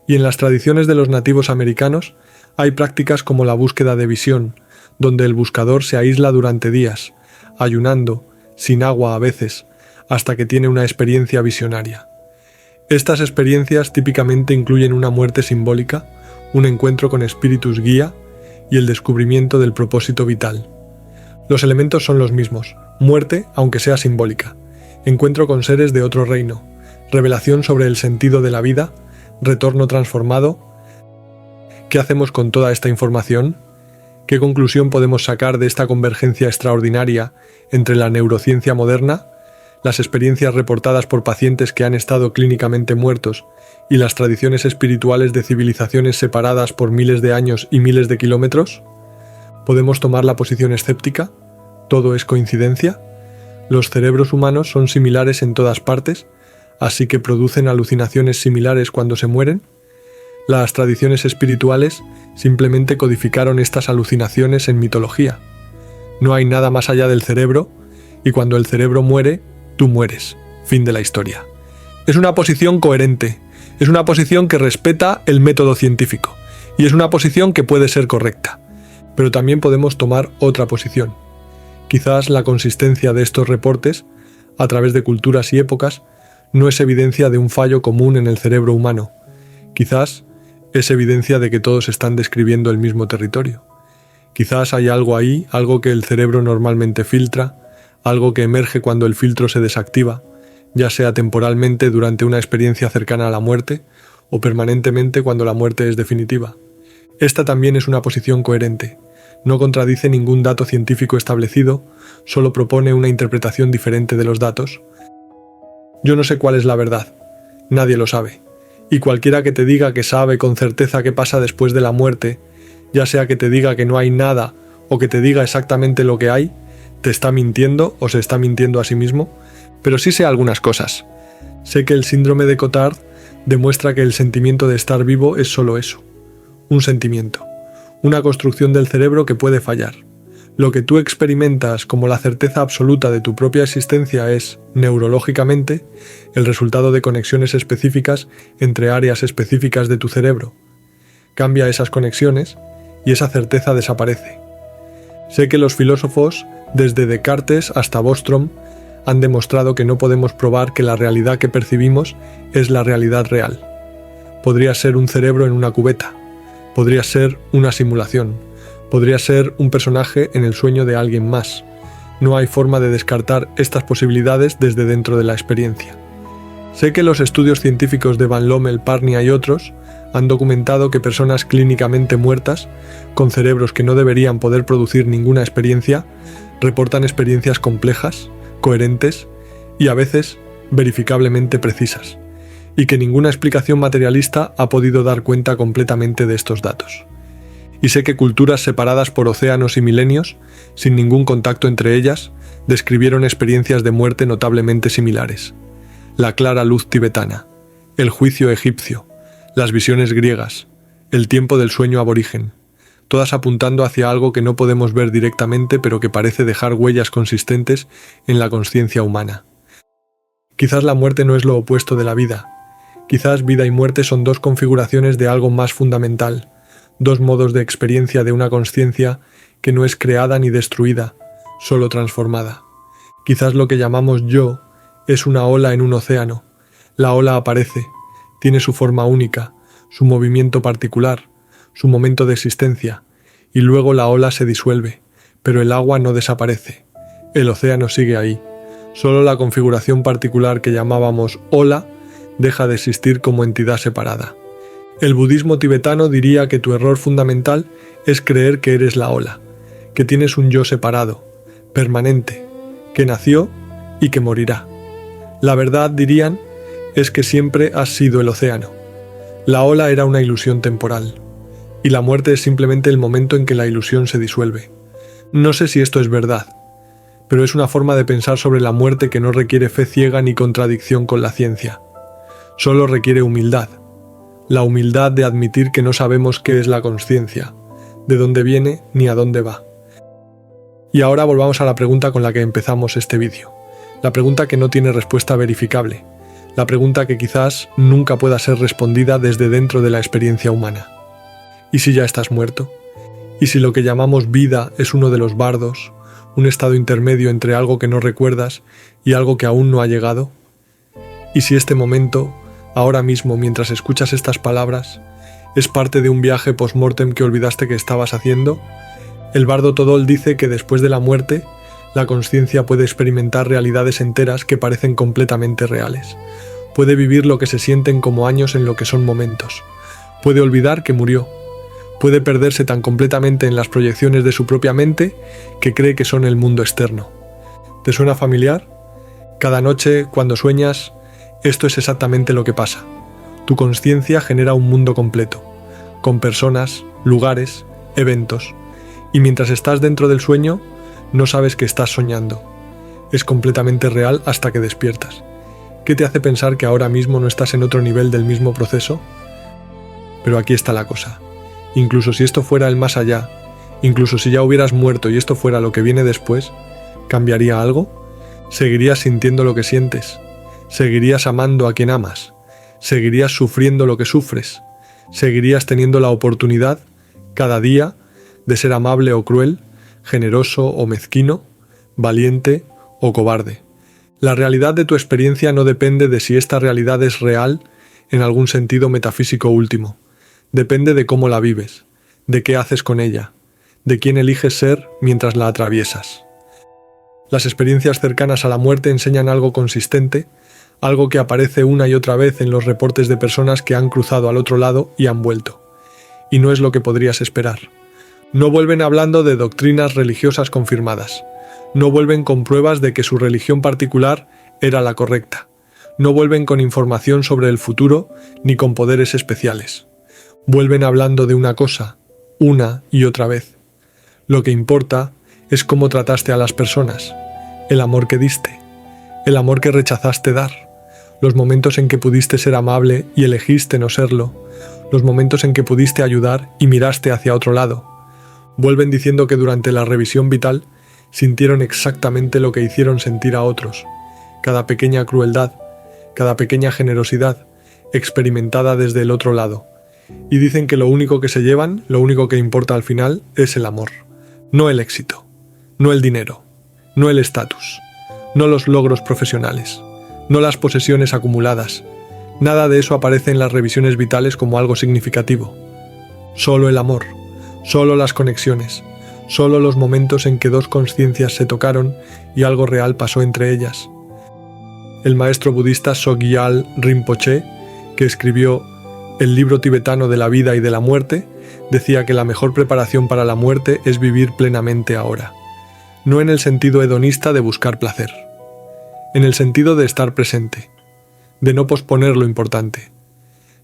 [SPEAKER 1] Y en las tradiciones de los nativos americanos hay prácticas como la búsqueda de visión, donde el buscador se aísla durante días, ayunando, sin agua a veces, hasta que tiene una experiencia visionaria. Estas experiencias típicamente incluyen una muerte simbólica, un encuentro con espíritus guía y el descubrimiento del propósito vital. Los elementos son los mismos: muerte, aunque sea simbólica, encuentro con seres de otro reino, revelación sobre el sentido de la vida, retorno transformado. ¿Qué hacemos con toda esta información? ¿Qué conclusión podemos sacar de esta convergencia extraordinaria entre la neurociencia moderna, las experiencias reportadas por pacientes que han estado clínicamente muertos y las tradiciones espirituales de civilizaciones separadas por miles de años y miles de kilómetros? ¿Podemos tomar la posición escéptica? ¿Todo es coincidencia? ¿Los cerebros humanos son similares en todas partes, así que producen alucinaciones similares cuando se mueren? Las tradiciones espirituales simplemente codificaron estas alucinaciones en mitología. No hay nada más allá del cerebro, y cuando el cerebro muere, tú mueres. Fin de la historia. Es una posición coherente, es una posición que respeta el método científico, y es una posición que puede ser correcta. Pero también podemos tomar otra posición. Quizás la consistencia de estos reportes, a través de culturas y épocas, no es evidencia de un fallo común en el cerebro humano. Quizás es evidencia de que todos están describiendo el mismo territorio. Quizás hay algo ahí, algo que el cerebro normalmente filtra, algo que emerge cuando el filtro se desactiva, ya sea temporalmente durante una experiencia cercana a la muerte o permanentemente cuando la muerte es definitiva. Esta también es una posición coherente. No contradice ningún dato científico establecido, solo propone una interpretación diferente de los datos. Yo no sé cuál es la verdad. Nadie lo sabe. Y cualquiera que te diga que sabe con certeza qué pasa después de la muerte, ya sea que te diga que no hay nada o que te diga exactamente lo que hay, te está mintiendo o se está mintiendo a sí mismo. Pero sí sé algunas cosas. Sé que el síndrome de Cotard demuestra que el sentimiento de estar vivo es solo eso. Un sentimiento. Una construcción del cerebro que puede fallar. Lo que tú experimentas como la certeza absoluta de tu propia existencia es, neurológicamente, el resultado de conexiones específicas entre áreas específicas de tu cerebro. Cambia esas conexiones y esa certeza desaparece. Sé que los filósofos, desde Descartes hasta Bostrom, han demostrado que no podemos probar que la realidad que percibimos es la realidad real. Podría ser un cerebro en una cubeta. Podría ser una simulación. Podría ser un personaje en el sueño de alguien más. No hay forma de descartar estas posibilidades desde dentro de la experiencia. Sé que los estudios científicos de Van Lommel, Parnia y otros han documentado que personas clínicamente muertas, con cerebros que no deberían poder producir ninguna experiencia, reportan experiencias complejas, coherentes y a veces verificablemente precisas, y que ninguna explicación materialista ha podido dar cuenta completamente de estos datos. Y sé que culturas separadas por océanos y milenios, sin ningún contacto entre ellas, describieron experiencias de muerte notablemente similares. La clara luz tibetana, el juicio egipcio, las visiones griegas, el tiempo del sueño aborigen, todas apuntando hacia algo que no podemos ver directamente pero que parece dejar huellas consistentes en la consciencia humana. Quizás la muerte no es lo opuesto de la vida. Quizás vida y muerte son dos configuraciones de algo más fundamental, dos modos de experiencia de una consciencia que no es creada ni destruida, solo transformada. Quizás lo que llamamos yo es una ola en un océano. La ola aparece, tiene su forma única, su movimiento particular, su momento de existencia, y luego la ola se disuelve, pero el agua no desaparece. El océano sigue ahí. Solo la configuración particular que llamábamos ola deja de existir como entidad separada. El budismo tibetano diría que tu error fundamental es creer que eres la ola, que tienes un yo separado, permanente, que nació y que morirá. La verdad, dirían, es que siempre has sido el océano. La ola era una ilusión temporal. y la muerte es simplemente el momento en que la ilusión se disuelve. No sé si esto es verdad, pero es una forma de pensar sobre la muerte que no requiere fe ciega ni contradicción con la ciencia. Solo requiere humildad. La humildad de admitir que no sabemos qué es la consciencia, de dónde viene ni a dónde va. Y ahora volvamos a la pregunta con la que empezamos este vídeo. La pregunta que no tiene respuesta verificable. La pregunta que quizás nunca pueda ser respondida desde dentro de la experiencia humana. ¿Y si ya estás muerto? ¿Y si lo que llamamos vida es uno de los bardos, un estado intermedio entre algo que no recuerdas y algo que aún no ha llegado? ¿Y si este momento, ahora mismo mientras escuchas estas palabras, es parte de un viaje post-mortem que olvidaste que estabas haciendo? El bardo Todol dice que después de la muerte, la consciencia puede experimentar realidades enteras que parecen completamente reales. Puede vivir lo que se sienten como años en lo que son momentos. Puede olvidar que murió. Puede perderse tan completamente en las proyecciones de su propia mente que cree que son el mundo externo. ¿Te suena familiar? Cada noche, cuando sueñas, esto es exactamente lo que pasa. Tu consciencia genera un mundo completo, con personas, lugares, eventos. Y mientras estás dentro del sueño, no sabes que estás soñando. Es completamente real hasta que despiertas. ¿Qué te hace pensar que ahora mismo no estás en otro nivel del mismo proceso? Pero aquí está la cosa. Incluso si esto fuera el más allá, incluso si ya hubieras muerto y esto fuera lo que viene después, ¿cambiaría algo? ¿Seguirías sintiendo lo que sientes? ¿Seguirías amando a quien amas? ¿Seguirías sufriendo lo que sufres? ¿Seguirías teniendo la oportunidad, cada día, de ser amable o cruel, generoso o mezquino, valiente o cobarde? La realidad de tu experiencia no depende de si esta realidad es real en algún sentido metafísico último. Depende de cómo la vives, de qué haces con ella, de quién eliges ser mientras la atraviesas. Las experiencias cercanas a la muerte enseñan algo consistente, algo que aparece una y otra vez en los reportes de personas que han cruzado al otro lado y han vuelto. Y no es lo que podrías esperar. No vuelven hablando de doctrinas religiosas confirmadas. No vuelven con pruebas de que su religión particular era la correcta. No vuelven con información sobre el futuro ni con poderes especiales. Vuelven hablando de una cosa, una y otra vez. Lo que importa es cómo trataste a las personas, el amor que diste, el amor que rechazaste dar, los momentos en que pudiste ser amable y elegiste no serlo, los momentos en que pudiste ayudar y miraste hacia otro lado. Vuelven diciendo que durante la revisión vital sintieron exactamente lo que hicieron sentir a otros, cada pequeña crueldad, cada pequeña generosidad, experimentada desde el otro lado. Y dicen que lo único que se llevan, lo único que importa al final, es el amor, no el éxito, no el dinero, no el estatus, no los logros profesionales, no las posesiones acumuladas. Nada de eso aparece en las revisiones vitales como algo significativo. Solo el amor. Solo las conexiones, solo los momentos en que dos conciencias se tocaron y algo real pasó entre ellas. El maestro budista Sogyal Rinpoche, que escribió el libro tibetano de la vida y de la muerte, decía que la mejor preparación para la muerte es vivir plenamente ahora, no en el sentido hedonista de buscar placer, en el sentido de estar presente, de no posponer lo importante,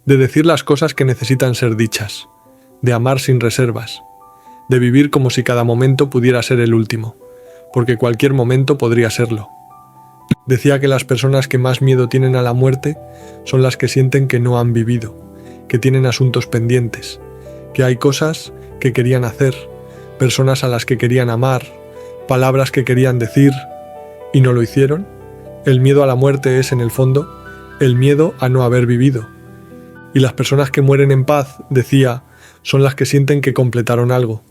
[SPEAKER 1] de decir las cosas que necesitan ser dichas, de amar sin reservas, de vivir como si cada momento pudiera ser el último, porque cualquier momento podría serlo. Decía que las personas que más miedo tienen a la muerte son las que sienten que no han vivido, que tienen asuntos pendientes, que hay cosas que querían hacer, personas a las que querían amar, palabras que querían decir y no lo hicieron. El miedo a la muerte es, en el fondo, el miedo a no haber vivido. Y las personas que mueren en paz, decía, son las que sienten que completaron algo,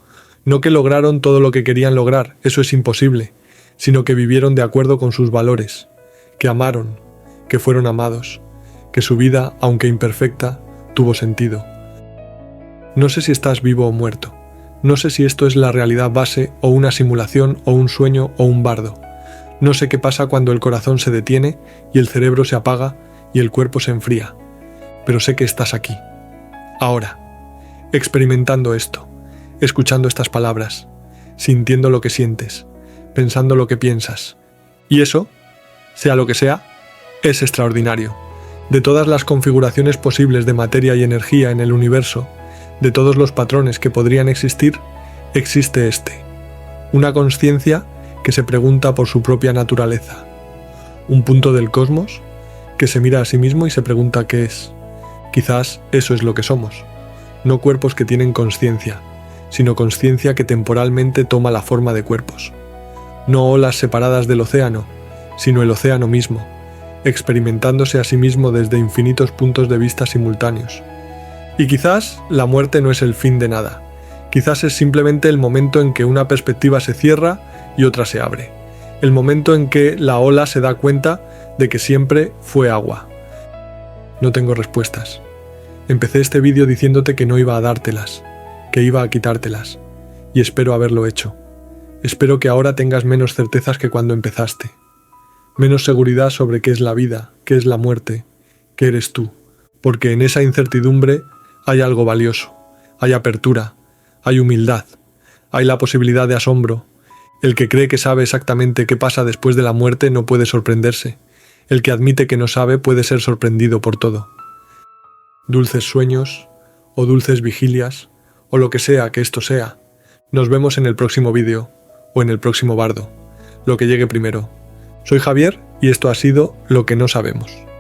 [SPEAKER 1] no que lograron todo lo que querían lograr, eso es imposible, sino que vivieron de acuerdo con sus valores, que amaron, que fueron amados, que su vida, aunque imperfecta, tuvo sentido. No sé si estás vivo o muerto, no sé si esto es la realidad base o una simulación o un sueño o un bardo, no sé qué pasa cuando el corazón se detiene y el cerebro se apaga y el cuerpo se enfría, pero sé que estás aquí, ahora, experimentando esto, escuchando estas palabras, sintiendo lo que sientes, pensando lo que piensas. Y eso, sea lo que sea, es extraordinario. De todas las configuraciones posibles de materia y energía en el universo, de todos los patrones que podrían existir, existe este, una conciencia que se pregunta por su propia naturaleza, un punto del cosmos que se mira a sí mismo y se pregunta qué es. Quizás eso es lo que somos, no cuerpos que tienen conciencia, sino conciencia que temporalmente toma la forma de cuerpos. No olas separadas del océano, sino el océano mismo, experimentándose a sí mismo desde infinitos puntos de vista simultáneos. Y quizás la muerte no es el fin de nada, quizás es simplemente el momento en que una perspectiva se cierra y otra se abre, el momento en que la ola se da cuenta de que siempre fue agua. No tengo respuestas. Empecé este vídeo diciéndote que no iba a dártelas, que iba a quitártelas, y espero haberlo hecho. Espero que ahora tengas menos certezas que cuando empezaste, menos seguridad sobre qué es la vida, qué es la muerte, qué eres tú, porque en esa incertidumbre hay algo valioso, hay apertura, hay humildad, hay la posibilidad de asombro. El que cree que sabe exactamente qué pasa después de la muerte no puede sorprenderse, el que admite que no sabe puede ser sorprendido por todo. Dulces sueños, o dulces vigilias, o lo que sea que esto sea. Nos vemos en el próximo vídeo, o en el próximo bardo, lo que llegue primero. Soy Javier y esto ha sido Lo que no sabemos.